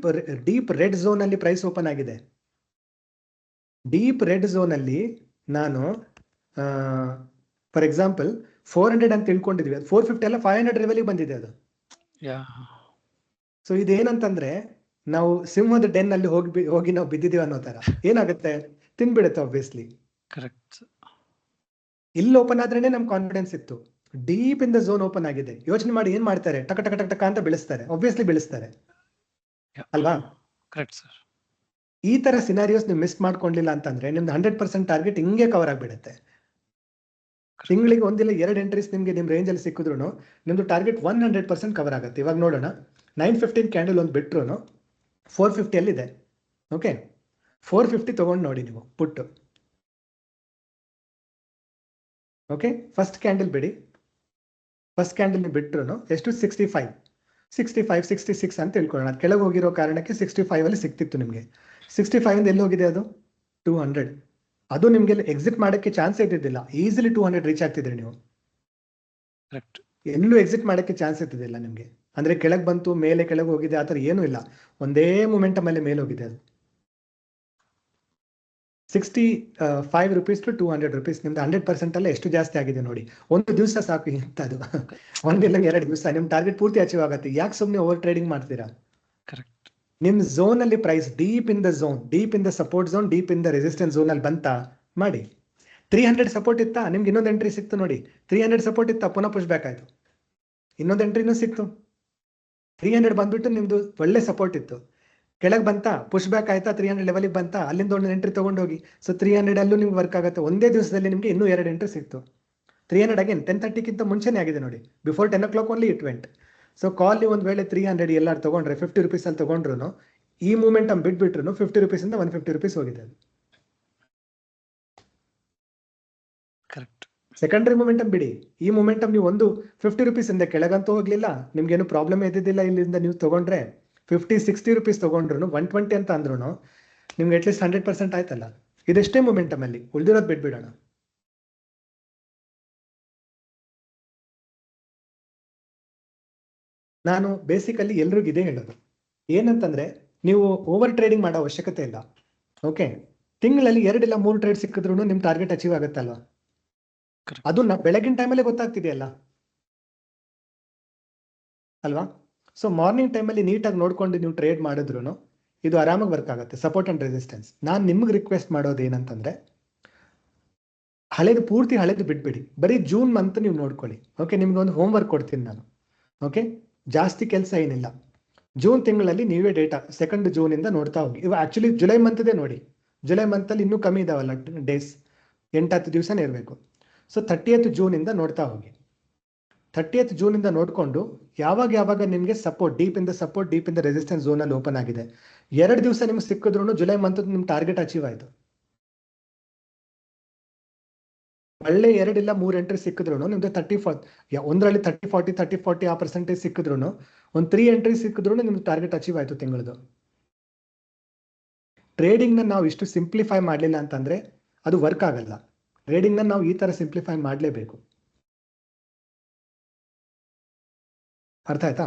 ಡೀಪ್ ರೆಡ್ ಝೋನ್ ಅಲ್ಲಿ ಪ್ರೈಸ್ ಓಪನ್ ಆಗಿದೆ. ಡೀಪ್ ರೆಡ್ ಝೋನ್ ಅಲ್ಲಿ ನಾನು ಫಾರ್ ಎಕ್ಸಾಂಪಲ್ 400 ಅಂತ ತಿಳ್ಕೊಂಡಿದ್ವಿ, 450 ಎಲ್ಲ 500 ಲೆವೆಲ್ಗೆ ಬಂದಿದೆ ಅದು. ಸೊ ಇದೇನಂತಂದ್ರೆ ನಾವು ಸಿಂಹದ ಡೆನ್ ಅಲ್ಲಿ ಹೋಗಿ ನಾವು ಬಿದ್ದಿದೀವಿ ಅನ್ನೋ ತರ ಏನಾಗುತ್ತೆ, ತಿನ್ಬಿಡುತ್ತೆ ಆಬ್ವಿಯಸ್ಲಿ. ಕರೆಕ್ಟ್. ಇಲ್ಲಿ ಓಪನ್ ಆದ್ರೇನೆ ನಮ್ ಕಾನ್ಫಿಡೆನ್ಸ್ ಇತ್ತು. Deep in the zone open ಆಗಿದೆ. ಯೋಚನೆ ಮಾಡಿ ಏನ್ ಮಾಡ್ತಾರೆ, ಟಕ ಟಕ ಟಕ ಟಕ ಅಂತ ಬೆಳೆಸ್ತಾರೆ, ಆಬ್ವಿಯಸ್ಲಿ ಬೆಳೆಸ್ತಾರೆ ಅಲ್ವಾ? Correct sir. ಈ ತರ ಸಿನಾರಿಯೋಸ್ ನೀವು ಮಿಸ್ ಮಾಡ್ಕೊಂಡಿಲ್ಲ ಅಂತಂದ್ರೆ ನಿಮ್ದು 100% ಟಾರ್ಗೆಟ್ ಹಿಂಗೆ ಕವರ್ ಆಗಿಬಿಡುತ್ತೆ. ತಿಂಗಳಿಗೆ ಒಂದಿಲ್ಲ 2 ಎಂಟ್ರೀಸ್ ನಿಮ್ಗೆ ನಿಮ್ ರೇಂಜ್ ಅಲ್ಲಿ ಸಿಕ್ಕಿದ್ರು ನಿಮ್ದು ಟಾರ್ಗೆಟ್ 100% ಕವರ್ ಆಗುತ್ತೆ. ಇವಾಗ ನೋಡೋಣ, 9:15 ಕ್ಯಾಂಡಲ್ ಒಂದು ಬಿಟ್ರು 450 ಅಲ್ಲಿ ಇದೆ. ಓಕೆ, 450 ತಗೊಂಡು ನೋಡಿ ನೀವು ಪುಟ್ಟು. ಓಕೆ, ಫಸ್ಟ್ ಕ್ಯಾಂಡಲ್ ಬಿಡಿ. ಫಸ್ಟ್ ಕ್ಯಾಂಡಲ್ ಬಿಟ್ರು ಎಷ್ಟು? 65 66 ಅಂತ ತಿಳ್ಕೊಳ್ಳೋಣ. ಕೆಳಗೆ ಹೋಗಿರೋ ಕಾರಣಕ್ಕೆ 65 ಅಲ್ಲಿ ಸಿಕ್ತಿತ್ತು ನಿಮಗೆ. 65 ಇಂದ ಎಲ್ಲಿ ಹೋಗಿದೆ ಅದು? 200. ಅದು ನಿಮ್ಗೆ ಎಕ್ಸಿಟ್ ಮಾಡೋಕ್ಕೆ ಚಾನ್ಸ್ ಇದ್ದಿದ್ದಿಲ್ಲ. ಈಸಿಲಿ 200 ರೀಚ್ ಆಗ್ತಿದ್ರಿ ನೀವು. ಕರೆಕ್ಟ್. ಎಲ್ಲೂ ಎಕ್ಸಿಟ್ ಮಾಡೋಕ್ಕೆ ಚಾನ್ಸ್ ಇರ್ತಿದಿಲ್ಲ ನಿಮಗೆ. ಅಂದ್ರೆ ಕೆಳಗೆ ಬಂತು ಮೇಲೆ ಕೆಳಗೆ ಹೋಗಿದೆ ಆ ಥರ ಏನೂ ಇಲ್ಲ, ಒಂದೇ ಮೊಮೆಂಟಮ್ ಅಲ್ಲಿ ಮೇಲೆ ಹೋಗಿದೆ ಅದು. 65 rupees to 200 rupees ನಿಮ್ದು 100% ಅಲ್ಲ ಎಷ್ಟು ಜಾಸ್ತಿ ಆಗಿದೆ ನೋಡಿ. ಒಂದು ದಿವಸ ಸಾಕು ಇಂಥದ್ದು. ಒಂದಿಲ್ಲ 2 ದಿವಸ ನಿಮ್ ಟಾರ್ಗೆಟ್ ಪೂರ್ತಿ ಅಚೀವ್ ಆಗುತ್ತೆ. ಯಾಕೆ ಸುಮ್ಮನೆ ಓವರ್ ಟ್ರೇಡಿಂಗ್ ಮಾಡ್ತೀರಾ? ಕರೆಕ್ಟ್. ನಿಮ್ ಝೋನ್ ಅಲ್ಲಿ price deep in the zone, deep in the support zone, deep in the resistance zone ಅಲ್ಲಿ ಬಂತಾ ಮಾಡಿ. 300 ಸಪೋರ್ಟ್ ಇತ್ತಾ, ನಿಮ್ಗೆ ಇನ್ನೊಂದು ಎಂಟ್ರಿ ಸಿಕ್ತು ನೋಡಿ. 300 ಸಪೋರ್ಟ್ ಇತ್ತಾ, ಪುನಃ ಪುಷ್ ಬ್ಯಾಕ್ ಆಯ್ತು, ಇನ್ನೊಂದು ಎಂಟ್ರಿನೂ ಸಿಕ್ತು. 300 ಬಂದ್ಬಿಟ್ಟು ನಿಮ್ದು ಒಳ್ಳೆ ಸಪೋರ್ಟ್ ಇತ್ತು, ಕೆಳಗೆ ಬಂತಾ ಪುಷ್ ಬ್ಯಾಕ್ ಆಯ್ತಾ, 300 ಲೆವೆಲಿಗೆ ಬಂತಾ, ಅಲ್ಲಿಂದ ಒಂದು ಎಂಟ್ರಿ ತಗೊಂಡೋಗಿ. ಸೊ 300 ಅಲ್ಲೂ ನಿಮ್ಗೆ ವರ್ಕ್ ಆಗುತ್ತೆ. ಒಂದೇ ದಿವಸದಲ್ಲಿ ನಿಮ್ಗೆ ಇನ್ನೂ 2 ಎಂಟ್ರಿ ಸಿಕ್ತು. 300 ಅಗೇನ್ 10:30ಗಿಂತ ಮುಂಚೆನೇ ಆಗಿದೆ ನೋಡಿ, before 10 o'clock only it went. So ಕಾಲ್ ಒಂದು ವೇಳೆ 300 ಎಲ್ಲಾರು ತಗೊಂಡ್ರೆ 50 rupees ಅಲ್ಲಿ ತಗೊಂಡ್ರು, ಈ ಮೂಮೆಂಟಮ್ ಬಿಟ್ಬಿಟ್ರು 50 rupees ಇಂದ 150 rupees ಹೋಗಿದೆ. ಕರೆಕ್ಟ್. ಸೆಕೆಂಡರಿ ಮೂಮೆಂಟಮ್ ಬಿಡಿ, ಈ ಮೂಮೆಂಟಮ್ ನೀವು ಒಂದು 50 rupees ಇಂದ ಕೆಳಗಂತೂ ಹೋಗ್ಲಿಲ್ಲ, ನಿಮ್ಗೇನು ಪ್ರಾಬ್ಲಮ್ ಇದ್ದಿದ್ದಿಲ್ಲ. ಇಲ್ಲಿಂದ ನೀವು ತಗೊಂಡ್ರೆ 50-60 rupees ತಗೊಂಡ್ರು 120 ಅಂತ ಅಂದ್ರೂ ನಿಮ್ಗೆ ಅಟ್ಲೀಸ್ಟ್ 100% ಆಯ್ತಲ್ಲ. ಇದೆಷ್ಟೇ ಮೂಮೆಂಟಮ್ ಅಲ್ಲಿ, ಉಳಿದಿರೋದು ಬಿಟ್ಬಿಡೋಣ. ನಾನು ಬೇಸಿಕಲಿ ಎಲ್ರಿಗೂ ಇದೇ ಹೇಳೋದು ಏನಂತಂದ್ರೆ, ನೀವು ಓವರ್ ಟ್ರೇಡಿಂಗ್ ಮಾಡೋ ಅವಶ್ಯಕತೆ ಇಲ್ಲ. ಓಕೆ, ತಿಂಗಳಲ್ಲಿ 2 ಇಲ್ಲ 3 ಟ್ರೇಡ್ ಸಿಕ್ಕಿದ್ರು ನಿಮ್ ಟಾರ್ಗೆಟ್ ಅಚೀವ್ ಆಗುತ್ತಲ್ವಾ? ಅದು ಬೆಳಗಿನ ಟೈಮಲ್ಲೇ ಗೊತ್ತಾಗ್ತಿದೆಯಲ್ಲ ಅಲ್ವಾ? ಸೊ ಮಾರ್ನಿಂಗ್ ಟೈಮಲ್ಲಿ ನೀಟಾಗಿ ನೋಡ್ಕೊಂಡು ನೀವು ಟ್ರೇಡ್ ಮಾಡಿದ್ರು ಇದು ಆರಾಮಾಗಿ ವರ್ಕ್ ಆಗುತ್ತೆ. Support and resistance. ನಾನು ನಿಮ್ಗೆ ರಿಕ್ವೆಸ್ಟ್ ಮಾಡೋದು ಏನಂತಂದ್ರೆ, ಪೂರ್ತಿ ಹಳೆದು ಬಿಟ್ಬಿಡಿ, ಬರೀ ಜೂನ್ ಮಂತ್ ನೀವು ನೋಡ್ಕೊಳ್ಳಿ. ಓಕೆ, ನಿಮ್ಗೆ ಒಂದು ಹೋಮ್ ವರ್ಕ್ ಕೊಡ್ತೀನಿ ನಾನು. ಓಕೆ, ಜಾಸ್ತಿ ಕೆಲಸ ಏನಿಲ್ಲ. ಜೂನ್ ತಿಂಗಳಲ್ಲಿ ನೀವೇ ಡೇಟಾ 2nd June ಇಂದ ನೋಡ್ತಾ ಹೋಗಿ. ಇವಾಗ ಆಕ್ಚುಲಿ ಜುಲೈ ಮಂತ್ದೇ ನೋಡಿ, ಜುಲೈ ಮಂತಲ್ಲಿ ಇನ್ನೂ ಕಮ್ಮಿ ಇದಾವಲ್ಲ ಡೇಸ್, 8-10 ದಿವಸನೇ ಇರಬೇಕು. ಸೊ 30th June ಇಂದ ನೋಡ್ತಾ ಹೋಗಿ. 30th June ಇಂದ ನೋಡ್ಕೊಂಡು ಯಾವಾಗ ನಿಮಗೆ support deep in the support, deep in the resistance zone ಅಲ್ಲಿ ಓಪನ್ ಆಗಿದೆ, 2 ದಿವಸ ನಿಮ್ಗೆ ಸಿಕ್ಕಿದ್ರು ಜುಲೈ ಮಂತ್ ನಿಮ್ ಟಾರ್ಗೆಟ್ ಅಚೀವ್ ಆಯ್ತು. ಒಳ್ಳೆ 2 ಇಲ್ಲ 3 ಎಂಟ್ರಿ ಸಿಕ್ಕಿದ್ರು ನಿಮ್ದು 30-40, ಒಂದರಲ್ಲಿ 30-40 ಆ ಪರ್ಸೆಂಟೇಜ್ ಸಿಕ್ಕಿದ್ರು, ಒಂದು 3 ಎಂಟ್ರಿ ಸಿಕ್ಕಿದ್ರು ನಿಮ್ದು ಟಾರ್ಗೆಟ್ ಅಚೀವ್ ಆಯ್ತು ತಿಂಗಳದು. ಟ್ರೇಡಿಂಗ್ ನ ನಾವು ಇಷ್ಟು ಸಿಂಪ್ಲಿಫೈ ಮಾಡಲಿಲ್ಲ ಅಂತಂದ್ರೆ ಅದು ವರ್ಕ್ ಆಗಲ್ಲ. ಟ್ರೇಡಿಂಗ್ ನ ನಾವು ಈ ತರ ಸಿಂಪ್ಲಿಫೈ ಮಾಡಲೇಬೇಕು. ಅರ್ಥ ಆಯ್ತಾ?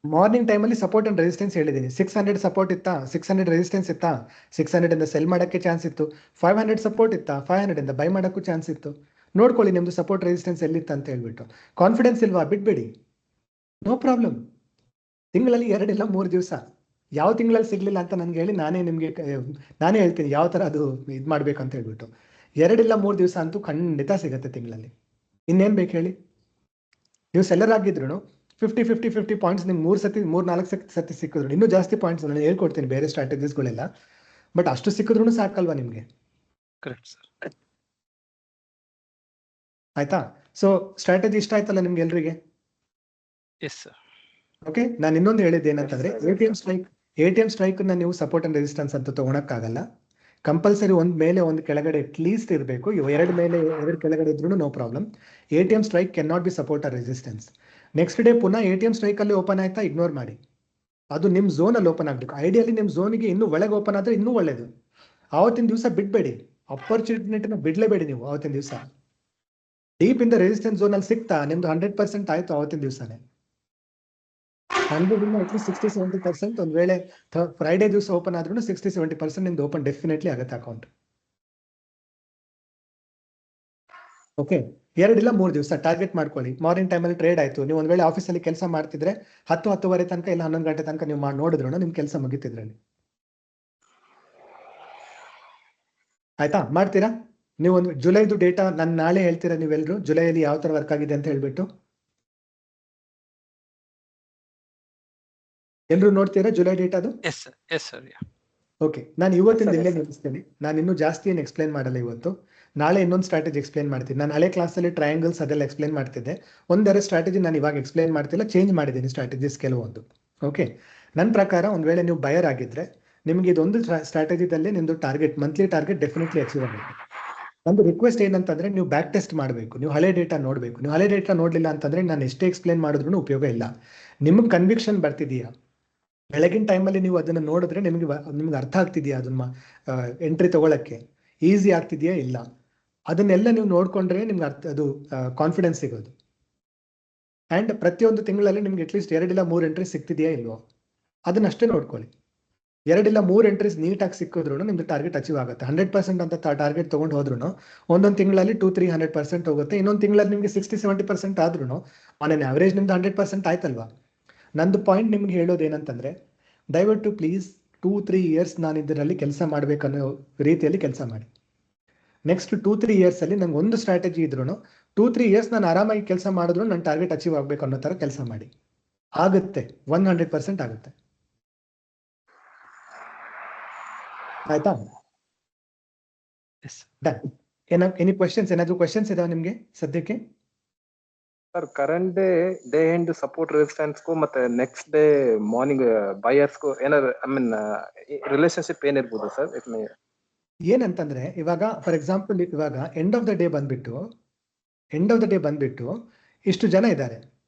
ಮಾರ್ನಿಂಗ್ ಟೈಮಲ್ಲಿ ಸಪೋರ್ಟ್ ಅಂಡ್ ರೆಸಿಸ್ಟೆನ್ಸ್ ಹೇಳಿದ್ದೀನಿ. 600 ಸಪೋರ್ಟ್ ಇತ್ತಾ, 600 ರೆಸಿಸ್ಟೆನ್ಸ್ ಇತ್ತಾ, 600 ಇಂದ ಸೆಲ್ ಮಾಡೋಕ್ಕೆ ಚಾನ್ಸ್ ಇತ್ತು. 500 ಸಪೋರ್ಟ್ ಇತ್ತಾ, 500 ಇಂದ ಬೈ ಮಾಡೋಕ್ಕೂ ಚಾನ್ಸ್ ಇತ್ತು. ನೋಡ್ಕೊಳ್ಳಿ ನಿಮ್ದು ಸಪೋರ್ಟ್ ರೆಸಿಸ್ಟೆನ್ಸ್ ಎಲ್ಲಿತ್ತು ಅಂತ ಹೇಳ್ಬಿಟ್ಟು. ಕಾನ್ಫಿಡೆನ್ಸ್ ಇಲ್ವಾ, ಬಿಟ್ಬೇಡಿ, ನೋ ಪ್ರಾಬ್ಲಮ್. ತಿಂಗಳಲ್ಲಿ 2 ಇಲ್ಲ 3 ದಿವಸ, ಯಾವ ತಿಂಗಳಲ್ಲಿ ಸಿಗ್ಲಿಲ್ಲ ಅಂತ ನನ್ಗೆ ಹೇಳಿ, ನಾನೇ ಹೇಳ್ತೀನಿ ಯಾವ ತರ ಅದು ಇದು ಮಾಡ್ಬೇಕಂತ ಹೇಳ್ಬಿಟ್ಟು. 2 ಇಲ್ಲ 3 ದಿವಸ ಅಂತೂ ಖಂಡಿತ ಸಿಗತ್ತೆ ತಿಂಗಳಲ್ಲಿ. ಇನ್ನೇನ್ ಬೇಕು ಹೇಳಿ? ನೀವು ಸೆಲ್ಲರ್ ಆಗಿದ್ರು 50 ಪಾಯಿಂಟ್ಸ್ ನಿಮ್ಗೆ 3-4 ಸತಿ ಸಿಕ್ಕಿದ್ರು, ಇನ್ನೂ ಜಾಸ್ತಿ ಪಾಯಿಂಟ್ಸ್ ನಾನು ಹೇಳ್ಕೊಡ್ತೀನಿ ಬೇರೆ ಸ್ಟ್ರಾಟಜೀಸ್ಗಳೆಲ್ಲ. ಬಟ್ ಅಷ್ಟು ಸಿಕ್ಕಿದ್ರು ಸಾಕಲ್ವಾ ನಿಮ್ಗೆ? Correct sir. ಆಯ್ತಾ? ಸೊ ಸ್ಟ್ರಾಟಜಿ ಇಷ್ಟ ಆಯ್ತಲ್ಲ ನಿಮ್ಗೆ ಎಲ್ರಿಗೆ? S sir. ಓಕೆ, ನಾನು ಇನ್ನೊಂದು ಹೇಳಿದ್ದೆ ಏನಂತಂದ್ರೆ, ಎ.ಟಿ.ಎಂ ಸ್ಟ್ರೈಕ್ ನ ನೀವು ಸಪೋರ್ಟ್ ಅಂಡ್ ರೆಸಿಸ್ಟೆನ್ಸ್ ಅಂತ ತಗೊಳಕ್ಕಾಗಲ್ಲ. ಕಂಪಲ್ಸರಿ ಒಂದ್ ಮೇಲೆ ಒಂದು ಕೆಳಗಡೆ ಅಟ್ಲೀಸ್ಟ್ ಇರಬೇಕು. 2 ಮೇಲೆ 2 ಕೆಳಗಡೆ ಇದ್ರೂ no problem. ATM strike can not be support or resistance. Next day ಪುನಃ ಎ.ಟಿ.ಎಂ ಸ್ಟ್ರೈಕ್ ಅಲ್ಲಿ ಓಪನ್ ಆಯ್ತಾ, ಇಗ್ನೋರ್ ಮಾಡಿ. ಅದು ನಿಮ್ ಝೋನ್ ಅಲ್ಲಿ ಓಪನ್ ಆಗ್ಬೇಕು. ಐಡಿಯಲಿ ನಿಮ್ ಝೋನಿಗೆ ಇನ್ನೂ ಒಳಗೆ ಓಪನ್ ಆದ್ರೆ ಇನ್ನೂ ಒಳ್ಳೇದು. ಆವತ್ತಿನ ದಿವಸ ಬಿಡ್ಬೇಡಿ, ಅಪರ್ಚುನಿಟಿನ ಬಿಡ್ಲೇಬೇಡಿ ನೀವು. ಆವತ್ತಿನ ದಿವಸ ಡೀಪ್ ಇಂದ ರೆಸಿಸ್ಟೆನ್ಸ್ ಝೋನ್ ಅಲ್ಲಿ ಸಿಕ್ತಾ ನಿಮ್ದು 100% ಆಯ್ತು ಆವತ್ತಿನ ದಿವಸನೇ. 60-70%. ಒಂದ್ ವೇಳೆ ಫ್ರೈಡೇ ದಿವಸ ಓಪನ್ ಆದ್ರೂ 60-70% ನಿಮ್ದು ಓಪನ್ ಡೆಫಿನೆಟ್ಲಿ ಆಗುತ್ತೆ ಅಕೌಂಟ್. ಓಕೆ, 2 ಇಲ್ಲ 3 ದಿವಸ ಟಾರ್ಗೆಟ್ ಮಾಡ್ಕೊಳ್ಳಿ. ಮಾರ್ನಿಂಗ್ ಟೈಮಲ್ಲಿ ಟ್ರೇಡ್ ಆಯ್ತು, ನೀವು ಒಂದ್ ವೇಳೆ ಆಫೀಸಲ್ಲಿ ಕೆಲಸ ಮಾಡ್ತಿದ್ರೆ 10-10:30 ತನಕ ಇಲ್ಲ 11 ಗಂಟೆ ತನಕ ನೀವು ನೋಡಿದ್ರು ನಿಮ್ ಕೆಲಸ ಮುಗಿತಿದ್ರಲ್ಲಿ. ಆಯ್ತಾ? ಮಾಡ್ತೀರಾ ನೀವು? ಒಂದು ಜುಲೈದು ಡೇಟಾ ನಾನು ನಾಳೆ ಹೇಳ್ತೀರಾ ನೀವೆಲ್ಲರೂ, ಜುಲೈಯಲ್ಲಿ ಯಾವ ತರ ವರ್ಕ್ ಆಗಿದೆ ಅಂತ ಹೇಳ್ಬಿಟ್ಟು. ಎಲ್ರು ನೋಡ್ತೀರಾ ಜುಲೈ ಡೇಟಾದು? Yes sir. Yes sir. Okay, ನಾನು ಇವತ್ತಿಂದ ಇಲ್ಲೇ ನಿಲ್ಲಿಸ್ತೇನೆ. ನಾನು ಇನ್ನೂ ಜಾಸ್ತಿ ಏನು ಎಕ್ಸ್ಪ್ಲೈನ್ ಮಾಡಲ್ಲ ಇವತ್ತು. ನಾಳೆ ಇನ್ನೊಂದು ಸ್ಟ್ರಾಟಜಿ ಎಕ್ಸ್ಪ್ಲೈನ್ ಮಾಡ್ತೀನಿ. ನಾನು ಹಳೆ ಕ್ಲಾಸಲ್ಲಿ ಟ್ರಯಾಂಗಲ್ಸ್ ಅದೆಲ್ಲ ಎಕ್ಸ್ಪ್ಲೈನ್ ಮಾಡ್ತಿದ್ದೆ. ಒಂದೆರಡು ಸ್ಟ್ರಾಟಜಿ ನಾನು ಇವಾಗ ಎಕ್ಸ್ಪ್ಲೈನ್ ಮಾಡ್ತಿಲ್ಲ, ಚೇಂಜ್ ಮಾಡಿದ್ದೀನಿ ಸ್ಟ್ರಾಟಜೀಸ್ ಕೆಲವೊಂದು. ಓಕೆ, ನನ್ನ ಪ್ರಕಾರ ಒಂದು ವೇಳೆ ನೀವು ಬಯರ್ ಆಗಿದ್ರೆ ನಿಮಗೆ ಇದೊಂದು ಸ್ಟ್ರಾಟಜಿದಲ್ಲಿ ನಿಮ್ದು target, monthly target definitely achieve ಆಗಬೇಕು. ಒಂದು ರಿಕ್ವೆಸ್ಟ್ ಏನಂತಂದ್ರೆ, ನೀವು ಬ್ಯಾಕ್ ಟೆಸ್ಟ್ ಮಾಡಬೇಕು, ನೀವು ಹಳೆ ಡೇಟಾ ನೋಡಬೇಕು. ನೀವು ಹಳೆ ಡೇಟಾ ನೋಡಲಿಲ್ಲ ಅಂತಂದ್ರೆ ನಾನು ಎಷ್ಟೇ ಎಕ್ಸ್ಪ್ಲೈನ್ ಮಾಡಿದ್ರು ಉಪಯೋಗ ಇಲ್ಲ. ನಿಮಗೆ ಕನ್ವಿಕ್ಷನ್ ಬರ್ತಿದೆಯಾ? ಬೆಳಗಿನ ಟೈಮಲ್ಲಿ ನೀವು ಅದನ್ನು ನೋಡಿದ್ರೆ ನಿಮ್ಗೆ ಅರ್ಥ ಆಗ್ತಿದೆಯಾ? ಅದನ್ನ ಎಂಟ್ರಿ ತಗೊಳಕ್ಕೆ ಈಸಿ ಆಗ್ತಿದೆಯಾ ಇಲ್ಲ? ಅದನ್ನೆಲ್ಲ ನೀವು ನೋಡ್ಕೊಂಡ್ರೆ ನಿಮ್ಗೆ ಅದು ಕಾನ್ಫಿಡೆನ್ಸ್ ಸಿಗೋದು. ಆ್ಯಂಡ್ ಪ್ರತಿಯೊಂದು ತಿಂಗಳಲ್ಲಿ ನಿಮ್ಗೆ ಅಟ್ಲೀಸ್ಟ್ 2 ಇಲ್ಲ 3 ಎಂಟ್ರಿ ಸಿಗ್ತಿದೆಯಾ ಇಲ್ವೋ ಅದನ್ನಷ್ಟೇ ನೋಡ್ಕೊಳ್ಳಿ. 2 ಇಲ್ಲ 3 ಎಂಟ್ರೀಸ್ ನೀಟಾಗಿ ಸಿಕ್ಕಿದ್ರು ನಿಮ್ದು ಟಾರ್ಗೆಟ್ ಅಚೀವ್ ಆಗುತ್ತೆ. 100% ಅಂತ ಟಾರ್ಗೆಟ್ ತೊಗೊಂಡು ಹೋದ್ರೂ ಒಂದೊಂದು ತಿಂಗಳಲ್ಲಿ 200-300% ಹೋಗುತ್ತೆ. ಇನ್ನೊಂದು ತಿಂಗಳಲ್ಲಿ ನಿಮಗೆ 60-70% ಆದ್ರೂ ಆನ್ ಎನ್ ಆವ್ರೇಜ್ ನಿಮ್ದು 100% ಆಯ್ತಲ್ವಾ. ನಂದು ಪಾಯಿಂಟ್ ನಿಮ್ಗೆ ಹೇಳೋದು ಏನಂತಂದರೆ, ದಯವಿಟ್ಟು ಪ್ಲೀಸ್ 2-3 ಇಯರ್ಸ್ ನಾನು ಇದರಲ್ಲಿ ಕೆಲಸ ಮಾಡಬೇಕನ್ನೋ ರೀತಿಯಲ್ಲಿ ಕೆಲಸ ಮಾಡಿ. ನೆಕ್ಸ್ಟ್ 2-3 ಇಯರ್ಸಲ್ಲಿ ನಂಗೆ ಒಂದು ಸ್ಟ್ರಾಟಜಿ ಇದ್ರೂ 2-3 ಇಯರ್ಸ್ ನಾನು ಆರಾಮಾಗಿ ಕೆಲಸ ಮಾಡಿದ್ರು ನನ್ನ ಟಾರ್ಗೆಟ್ ಅಚೀವ್ ಆಗಬೇಕು ಅನ್ನೋ ಥರ ಕೆಲಸ ಮಾಡಿ. ಆಗುತ್ತೆ, 100% ಆಗುತ್ತೆ. ಆಯ್ತಾ? ಡನ್. Any questions? ಏನಾದರೂ ಕ್ವೆಶನ್ಸ್ ಇದಾವೆ ನಿಮಗೆ ಸದ್ಯಕ್ಕೆ? Sir current day end support ರೆಸಿಸ್ಟೆನ್ಸ್ಗೂ ಮತ್ತೆ ನೆಕ್ಸ್ಟ್ ಡೇ ಮಾರ್ನಿಂಗ್ ಬಯರ್ಸ್ಗೂ ಏನಾದ್ರು ಐ ಮೀನ್ ರಿಲೇಶನ್ಶಿಪ್ ಏನಿರ್ಬೋದು ಸರ್? ಏನಂತಂದ್ರೆ ಇವಾಗ ಫಾರ್ ಎಕ್ಸಾಂಪಲ್ ಇವಾಗ ಎಂಡ್ ಆಫ್ ದ ಡೇ ಬಂದ್ಬಿಟ್ಟು ಇಷ್ಟು ಜನ ಇದ್ದಾರೆ.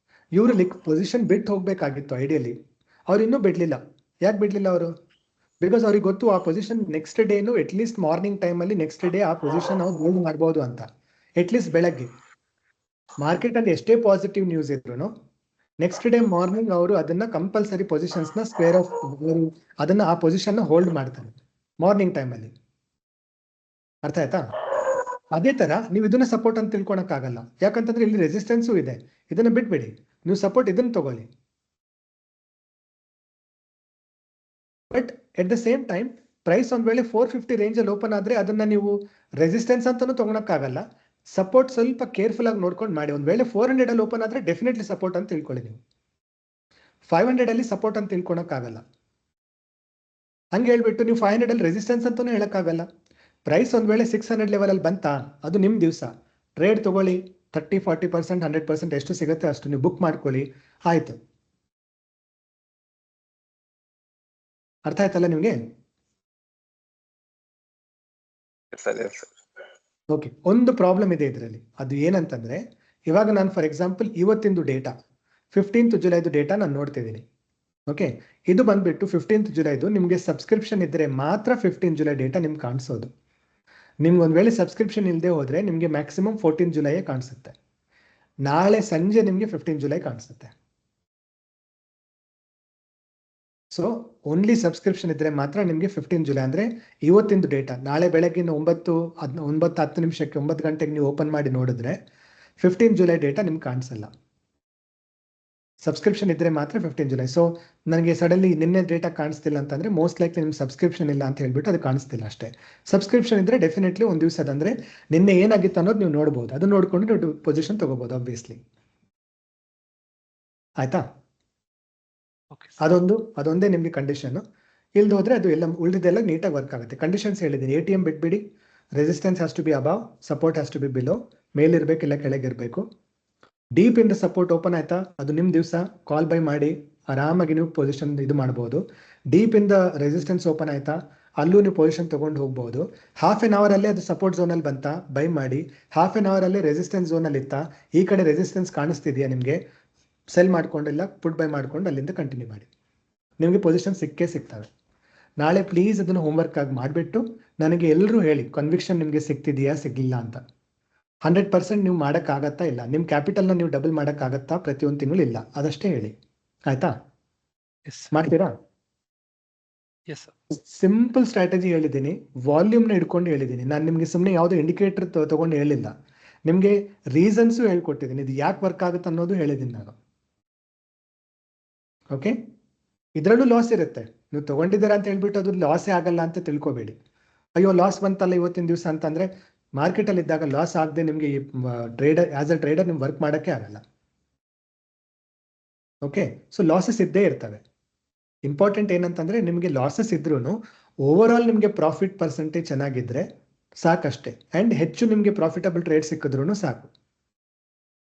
ಇವರು ಪೊಸಿಷನ್ ಬಿಟ್ಟು ಹೋಗ್ಬೇಕಾಗಿತ್ತು ಐಡಿಯಲಿ, ಅವ್ರು ಇನ್ನೂ ಬಿಡ್ಲಿಲ್ಲ. ಯಾಕೆ ಬಿಡ್ಲಿಲ್ಲ ಅವರು? ಬಿಕಾಸ್ ಅವ್ರಿಗೆ ಗೊತ್ತು ಆ ಪೊಸಿಷನ್ ನೆಕ್ಸ್ಟ್ ಡೇನು ಅಟ್ಲೀಸ್ಟ್ ಮಾರ್ನಿಂಗ್ ಟೈಮಲ್ಲಿ ನೆಕ್ಸ್ಟ್ ಡೇ ಆ ಪೊಸಿಷನ್ ಅವ್ರು ಹೋಲ್ಡ್ ಮಾಡ್ಬೋದು ಅಂತ. ಅಟ್ಲೀಸ್ಟ್ ಬೆಳಗ್ಗೆ ಮಾರ್ಕೆಟಲ್ಲಿ ಎಷ್ಟೇ ಪಾಸಿಟಿವ್ ನ್ಯೂಸ್ ಇದ್ರು ನೆಕ್ಸ್ಟ್ ಡೇ ಮಾರ್ನಿಂಗ್ ಅವರು ಅದನ್ನ ಕಂಪಲ್ಸರಿ ಪೊಸಿಷನ್ಸ್ನ ಸ್ಕ್ವೇರ್ ಆಫ್ ಅದನ್ನ ಆ ಪೊಸಿಷನ್ನ ಹೋಲ್ಡ್ ಮಾಡ್ತಾರೆ ಮಾರ್ನಿಂಗ್ ಟೈಮಲ್ಲಿ. ಅರ್ಥ ಆಯ್ತಾ? ಅದೇ ತರ ನೀವು ಇದನ್ನ ಸಪೋರ್ಟ್ ಅಂತ ತಿಳ್ಕೊಳಕ್ಕಾಗಲ್ಲ. ಯಾಕಂತಂದ್ರೆ ಇಲ್ಲಿ ರೆಸಿಸ್ಟೆನ್ಸು ಇದೆ, ಇದನ್ನ ಬಿಟ್ಬಿಡಿ, ನೀವು ಸಪೋರ್ಟ್ ಇದನ್ನ ತಗೊಳ್ಳಿ. But at the same time price ಒಂದ್ ವೇಳೆ 450 ರೇಂಜಲ್ಲಿ ಓಪನ್ ಆದ್ರೆ ಅದನ್ನ ನೀವು ರೆಸಿಸ್ಟೆನ್ಸ್ ಅಂತಾನೂ ತಗೊಳಕ್ಕಾಗಲ್ಲ. ಸಪೋರ್ಟ್ ಸ್ವಲ್ಪ ಕೇರ್ಫುಲ್ ಆಗಿ ನೋಡ್ಕೊಂಡು ಮಾಡಿ. ಒಂದ್ ವೇಳೆ 400 ಅಲ್ಲಿ ಓಪನ್ ಆದ್ರೆ ಡೆಫಿನೆಟ್ಲಿ ಸಪೋರ್ಟ್ ಅಂತ ತಿಳ್ಕೊಳ್ಳಿ ನೀವು. 500 ಅಲ್ಲಿ ಸಪೋರ್ಟ್ ಅಂತ ತಿಳ್ಕೊಳಕ್ಕಾಗಲ್ಲ. ಹಂಗೆ ಹೇಳ್ಬಿಟ್ಟು ನೀವು 500 ಅಲ್ಲಿ ರೆಸಿಸ್ಟೆನ್ಸ್ ಅಂತಾನೂ ಹೇಳಕ್ಕಾಗಲ್ಲ. ಪ್ರೈಸ್ ಒಂದ್ ವೇಳೆ 600 ಲೆವೆಲ್ ಅಲ್ಲಿ ಬಂತಾ, ಅದು ನಿಮ್ ದಿವಸ ಟ್ರೇಡ್ ತಗೊಳ್ಳಿ. 30-40% 100% ಎಷ್ಟು ಸಿಗುತ್ತೆ ಅಷ್ಟು ನೀವು ಬುಕ್ ಮಾಡ್ಕೊಳ್ಳಿ, ಆಯ್ತು. ಅರ್ಥ ಆಯ್ತಲ್ಲ ನಿಮ್ಗೆ? ಓಕೆ. ಒಂದು ಪ್ರಾಬ್ಲಮ್ ಇದೆ ಇದರಲ್ಲಿ. ಅದು ಏನಂತಂದ್ರೆ ಇವಾಗ ನಾನು ಫಾರ್ ಎಕ್ಸಾಂಪಲ್ ಇವತ್ತಿಂದು ಡೇಟಾ 15th ಜುಲೈದು ಡೇಟಾ ನಾನು ನೋಡ್ತಿದ್ದೀನಿ. ಓಕೆ, ಇದು ಬಂದ್ಬಿಟ್ಟು 15th ಜುಲೈದು ನಿಮಗೆ ಸಬ್ಸ್ಕ್ರಿಪ್ಷನ್ ಇದ್ರೆ ಮಾತ್ರ 15 ಜುಲೈ ಡೇಟಾ ನಿಮ್ಗೆ ಕಾಣಿಸೋದು. ನಿಮ್ಗೆ ಒಂದ್ ವೇಳೆ ಸಬ್ಸ್ಕ್ರಿಪ್ಷನ್ ಇಲ್ಲದೆ ಹೋದ್ರೆ ನಿಮಗೆ ಮ್ಯಾಕ್ಸಿಮಮ್ 14 ಜುಲೈಯೇ ಕಾಣಿಸುತ್ತೆ. ನಾಳೆ ಸಂಜೆ ನಿಮಗೆ 15 ಜುಲೈ ಕಾಣಿಸುತ್ತೆ. ಸೊ ಓನ್ಲಿ ಸಬ್ಸ್ಕ್ರಿಪ್ಷನ್ ಇದ್ರೆ ಮಾತ್ರ ನಿಮಗೆ 15 ಜುಲೈ ಅಂದ್ರೆ ಇವತ್ತಿಂದು ಡೇಟಾ ನಾಳೆ ಬೆಳಗ್ಗಿನ 9 ಗಂಟೆಗೆ ನೀವು ಓಪನ್ ಮಾಡಿ ನೋಡಿದ್ರೆ 15 ಜುಲೈ ಡೇಟಾ ನಿಮ್ಗೆ ಕಾಣಿಸಲ್ಲ. ಸಬ್ಸ್ಕ್ರಿಪ್ಷನ್ ಇದ್ರೆ ಮಾತ್ರ 15 ಜುಲೈ. ಸೊ ನನಗೆ ಸಡನ್ಲಿ ನಿನ್ನೆ ಡೇಟಾ ಕಾಣಿಸ್ತಿಲ್ಲ ಅಂತಂದ್ರೆ ಮೋಸ್ಟ್ ಲೈಕ್ಲಿ ನಿಮ್ಗೆ ಸಬ್ಸ್ಕ್ರಿಪ್ಷನ್ ಇಲ್ಲ ಅಂತ ಹೇಳ್ಬಿಟ್ಟು ಅದು ಕಾಣಿಸ್ತಿಲ್ಲ ಅಷ್ಟೇ. ಸಬ್ಸ್ಕ್ರಿಪ್ಷನ್ ಇದ್ರೆ ಡೆಫಿನೆಟ್ಲಿ ಒಂದು ದಿವಸ ಅಂದ್ರೆ ನಿನ್ನೆ ಏನಾಗಿತ್ತು ಅನ್ನೋದು ನೀವು ನೋಡ್ಬೋದು. ಅದು ನೋಡ್ಕೊಂಡು ನೀವು ಪೊಸಿಷನ್ ತಗೋಬಹುದು ಆಬ್ವಿಯಸ್ಲಿ. ಆಯ್ತಾ? ಅದೊಂದೇ ನಿಮ್ಗೆ ಕಂಡೀಷನ್. ಇಲ್ದ ಹೋದ್ರೆ ಅದು ಎಲ್ಲ ಉಳಿದೆಲ್ಲ ನೀಟಾಗಿ ವರ್ಕ್ ಆಗುತ್ತೆ. ಕಂಡೀಷನ್ಸ್ ಹೇಳಿದ್ದೀನಿ. ATM ಬಿಟ್ಬಿಡಿ, resistance has to be above, support has to be below, ಮೇಲಿರ್ಬೇಕು ಇಲ್ಲ ಕೆಳಗಿರ್ಬೇಕು. ಡೀಪ್ ಇಂದ ಸಪೋರ್ಟ್ ಓಪನ್ ಆಯ್ತಾ, ಅದು ನಿಮ್ ದಿವಸ ಕಾಲ್ ಬೈ ಮಾಡಿ ಆರಾಮಾಗಿ ನೀವು ಪೊಸಿಷನ್ ಇದು ಮಾಡ್ಬೋದು. ಡೀಪ್ ಇಂದ ರೆಸಿಸ್ಟೆನ್ಸ್ ಓಪನ್ ಆಯ್ತಾ, ಅಲ್ಲೂ ನೀವು ಪೊಸಿಷನ್ ತಗೊಂಡು ಹೋಗ್ಬೋದು. ಹಾಫ್ ಎನ್ ಅವರ್ ಅಲ್ಲೇ ಅದು ಸಪೋರ್ಟ್ ಝೋನಲ್ಲಿ ಬಂತಾ, ಬೈ ಮಾಡಿ. ಹಾಫ್ ಎನ್ ಅವರ್ ಅಲ್ಲೇ ರೆಸಿಸ್ಟೆನ್ಸ್ ಝೋನಲ್ಲಿ ಇತ್ತಾ, ಈ ಕಡೆ ರೆಸಿಸ್ಟೆನ್ಸ್ ಕಾಣಿಸ್ತಿದೆಯಾ ನಿಮಗೆ, ಸೆಲ್ ಮಾಡ್ಕೊಂಡಿಲ್ಲ ಪುಟ್ ಬೈ ಮಾಡ್ಕೊಂಡು ಅಲ್ಲಿಂದ ಕಂಟಿನ್ಯೂ ಮಾಡಿ. ನಿಮಗೆ ಪೊಸಿಷನ್ ಸಿಗ್ತವೆ. ನಾಳೆ ಪ್ಲೀಸ್ ಅದನ್ನು ಹೋಮ್ವರ್ಕ್ ಆಗಿ ಮಾಡಿಬಿಟ್ಟು ನನಗೆ ಎಲ್ಲರೂ ಹೇಳಿ ಕನ್ವಿಕ್ಷನ್ ನಿಮಗೆ ಸಿಗ್ತಿದೆಯಾ ಸಿಗ್ಲಿಲ್ಲ ಅಂತ. 100% ನೀವು ಮಾಡೋಕ್ಕಾಗತ್ತಾ ಇಲ್ಲ, ನಿಮ್ಮ ಕ್ಯಾಪಿಟಲ್ನ ನೀವು ಡಬಲ್ ಮಾಡೋಕ್ಕಾಗತ್ತಾ ಪ್ರತಿಯೊಂದು ತಿಂಗಳು ಇಲ್ಲ, ಅದಷ್ಟೇ ಹೇಳಿ. ಆಯ್ತಾ? ಮಾಡ್ತೀರಾ? ಸಿಂಪಲ್ ಸ್ಟ್ರಾಟಜಿ ಹೇಳಿದ್ದೀನಿ, ವಾಲ್ಯೂಮ್ನ ಹಿಡ್ಕೊಂಡು ಹೇಳಿದ್ದೀನಿ. ನಾನು ನಿಮಗೆ ಸುಮ್ಮನೆ ಯಾವುದೋ ಇಂಡಿಕೇಟರ್ ತಗೊಂಡು ಹೇಳಿಲ್ಲ, ನಿಮಗೆ ರೀಸನ್ಸು ಹೇಳ್ಕೊಟ್ಟಿದ್ದೀನಿ. ಇದು ಯಾಕೆ ವರ್ಕ್ ಆಗುತ್ತೆ ಅನ್ನೋದು ಹೇಳಿದ್ದೀನಿ ನಾನು. ಓಕೆ, ಇದರಲ್ಲೂ ಲಾಸ್ ಇರುತ್ತೆ. ನೀವು ತಗೊಂಡಿದ್ದೀರಾ ಅಂತ ಹೇಳ್ಬಿಟ್ಟು ಅದು ಲಾಸೇ ಆಗಲ್ಲ ಅಂತ ತಿಳ್ಕೊಬೇಡಿ. ಅಯ್ಯೋ ಲಾಸ್ ಬಂತಲ್ಲ ಇವತ್ತಿನ ದಿವಸ ಅಂತಂದ್ರೆ ಮಾರ್ಕೆಟಲ್ಲಿ ಇದ್ದಾಗ ಲಾಸ್ ಆಗದೆ ನಿಮಗೆ ಟ್ರೇಡರ್ ಆಸ್ ಅ ಟ್ರೇಡರ್ ನಿಮ್ಗೆ ವರ್ಕ್ ಮಾಡೋಕ್ಕೆ ಆಗಲ್ಲ. ಓಕೆ, ಸೊ ಲಾಸಸ್ ಇದ್ದೇ ಇರ್ತವೆ. ಇಂಪಾರ್ಟೆಂಟ್ ಏನಂತಂದ್ರೆ ನಿಮಗೆ ಲಾಸಸ್ ಇದ್ರೂ ಓವರ್ ಆಲ್ ನಿಮಗೆ ಪ್ರಾಫಿಟ್ ಪರ್ಸೆಂಟೇಜ್ ಚೆನ್ನಾಗಿದ್ರೆ ಸಾಕಷ್ಟೇ. ಆ್ಯಂಡ್ ಹೆಚ್ಚು ನಿಮಗೆ ಪ್ರಾಫಿಟಬಲ್ ಟ್ರೇಡ್ ಸಿಕ್ಕಿದ್ರೂ ಸಾಕು.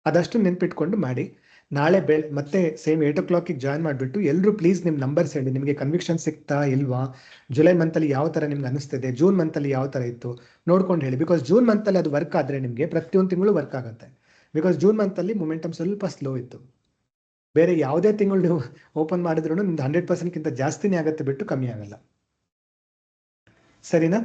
ಅದಷ್ಟು ನೆನ್ಪಿಟ್ಕೊಂಡು ಮಾಡಿ. ನಾಳೆ ಮತ್ತೆ ಸೇಮ್ 8 o'clock ಜಾಯ್ನ್ ಮಾಡಿಬಿಟ್ಟು ಎಲ್ಲರೂ ಪ್ಲೀಸ್ ನಿಮ್ಮ ನಂಬರ್ಸ್ ಹೇಳಿ, ನಿಮಗೆ ಕನ್ವಿಕ್ಷನ್ ಸಿಗ್ತಾ ಇಲ್ವಾ, ಜುಲೈ ಮಂತಲ್ಲಿ ಯಾವ ಥರ ನಿಮ್ಗೆ ಅನಿಸ್ತಿದೆ, ಜೂನ್ ಮಂತಲ್ಲಿ ಯಾವ ಥರ ಇತ್ತು ನೋಡ್ಕೊಂಡು ಹೇಳಿ. ಬಿಕಾಸ್ ಜೂನ್ ಮಂತಲ್ಲಿ ಅದು ವರ್ಕ್ ಆದರೆ ನಿಮಗೆ ಪ್ರತಿಯೊಂದು ತಿಂಗಳು ವರ್ಕ್ ಆಗುತ್ತೆ. ಬಿಕಾಸ್ ಜೂನ್ ಮಂತಲ್ಲಿ ಮೊಮೆಂಟಮ್ ಸ್ವಲ್ಪ ಸ್ಲೋ ಇತ್ತು. ಬೇರೆ ಯಾವುದೇ ತಿಂಗಳು ನೀವು ಓಪನ್ ಮಾಡಿದ್ರು ನಿಮ್ದು 100%ಗಿಂತ ಜಾಸ್ತಿನೇ ಆಗುತ್ತೆ ಬಿಟ್ಟು ಕಮ್ಮಿ ಆಗಲ್ಲ. ಸರಿನಾ?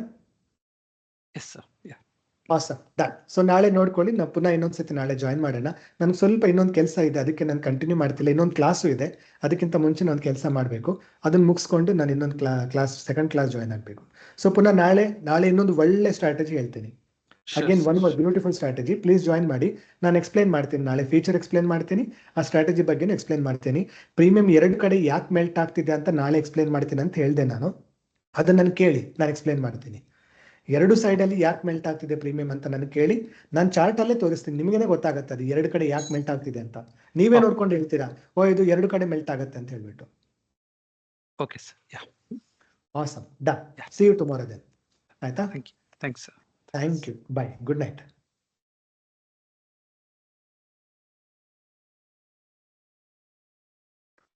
Awesome done. ಸೊ ನಾಳೆ ನೋಡ್ಕೊಳ್ಳಿ, ನಾವು ಪುನಃ ಇನ್ನೊಂದ್ಸತಿ ನಾಳೆ ಜಾಯಿನ್ ಮಾಡೋಣ. ನನಗೆ ಸ್ವಲ್ಪ ಇನ್ನೊಂದು ಕೆಲಸ ಇದೆ, ಅದಕ್ಕೆ ನಾನು ಕಂಟಿನ್ಯೂ ಮಾಡ್ತಿಲ್ಲ. ಇನ್ನೊಂದು ಕ್ಲಾಸು ಇದೆ, ಅದಕ್ಕಿಂತ ಮುಂಚೆ ನಾನು ಕೆಲಸ ಮಾಡಬೇಕು. ಅದನ್ನ ಮುಗಿಸ್ಕೊಂಡು ನಾನು ಇನ್ನೊಂದು ಕ್ಲಾಸ್ ಸೆಕೆಂಡ್ ಕ್ಲಾಸ್ ಜಾಯಿನ್ ಆಗಬೇಕು. ಸೊ ಪುನಃ ನಾಳೆ ಇನ್ನೊಂದು ಒಳ್ಳೆ ಸ್ಟ್ರಾಟಜಿ ಹೇಳ್ತೀನಿ. Again one more beautiful strategy, please join ಮಾಡಿ. ನಾನು ಎಕ್ಸ್ಪ್ಲೈನ್ ಮಾಡ್ತೀನಿ ನಾಳೆ, ಫೀಚರ್ ಎಕ್ಸ್ಪ್ಲೈನ್ ಮಾಡ್ತೀನಿ, ಆ ಸ್ಟ್ರಾಟಜಿ ಬಗ್ಗೆನೂ ಎಕ್ಸ್ಪ್ಲೈನ್ ಮಾಡ್ತೀನಿ. ಪ್ರೀಮಿಯಂ 2 ಕಡೆ ಯಾಕೆ ಮೆಲ್ಟ್ ಆಗ್ತಿದೆ ಅಂತ ನಾಳೆ ಎಕ್ಸ್ಪ್ಲೈನ್ ಮಾಡ್ತೀನಿ ಅಂತ ಹೇಳಿದೆ ನಾನು. ಅದನ್ನ ನಾನು ಕೇಳಿ ನಾನು ಎಕ್ಸ್ಪ್ಲೈನ್ ಮಾಡ್ತೀನಿ. 2 ಸೈಡಲ್ಲಿ ಯಾಕೆ ಮೆಲ್ಟ್ ಆಗ್ತಿದೆ ಪ್ರೀಮಿಯಂ ಅಂತ ನನಗೆ ಕೇಳಿ, ನಾನು ಚಾರ್ಟ್ ಅಲ್ಲೇ ತೋರಿಸ್ತೀನಿ, ನಿಮಗೇನೆ ಗೊತ್ತಾಗುತ್ತೆ ಅದು 2 ಕಡೆ ಯಾಕೆ ಮೆಲ್ಟ್ ಆಗ್ತಿದೆ ಅಂತ. ನೀವೇ ನೋಡ್ಕೊಂಡು ಹೇಳ್ತೀರಾ, ಓ ಇದು 2 ಕಡೆ ಮೆಲ್ಟ್ ಆಗುತ್ತೆ ಅಂತ ಹೇಳ್ಬಿಟ್ಟು. Okay sir, yeah, awesome done. See you tomorrow then. ಆಯ್ತಾ? Thank you, thanks sir. Thank you, bye, good night.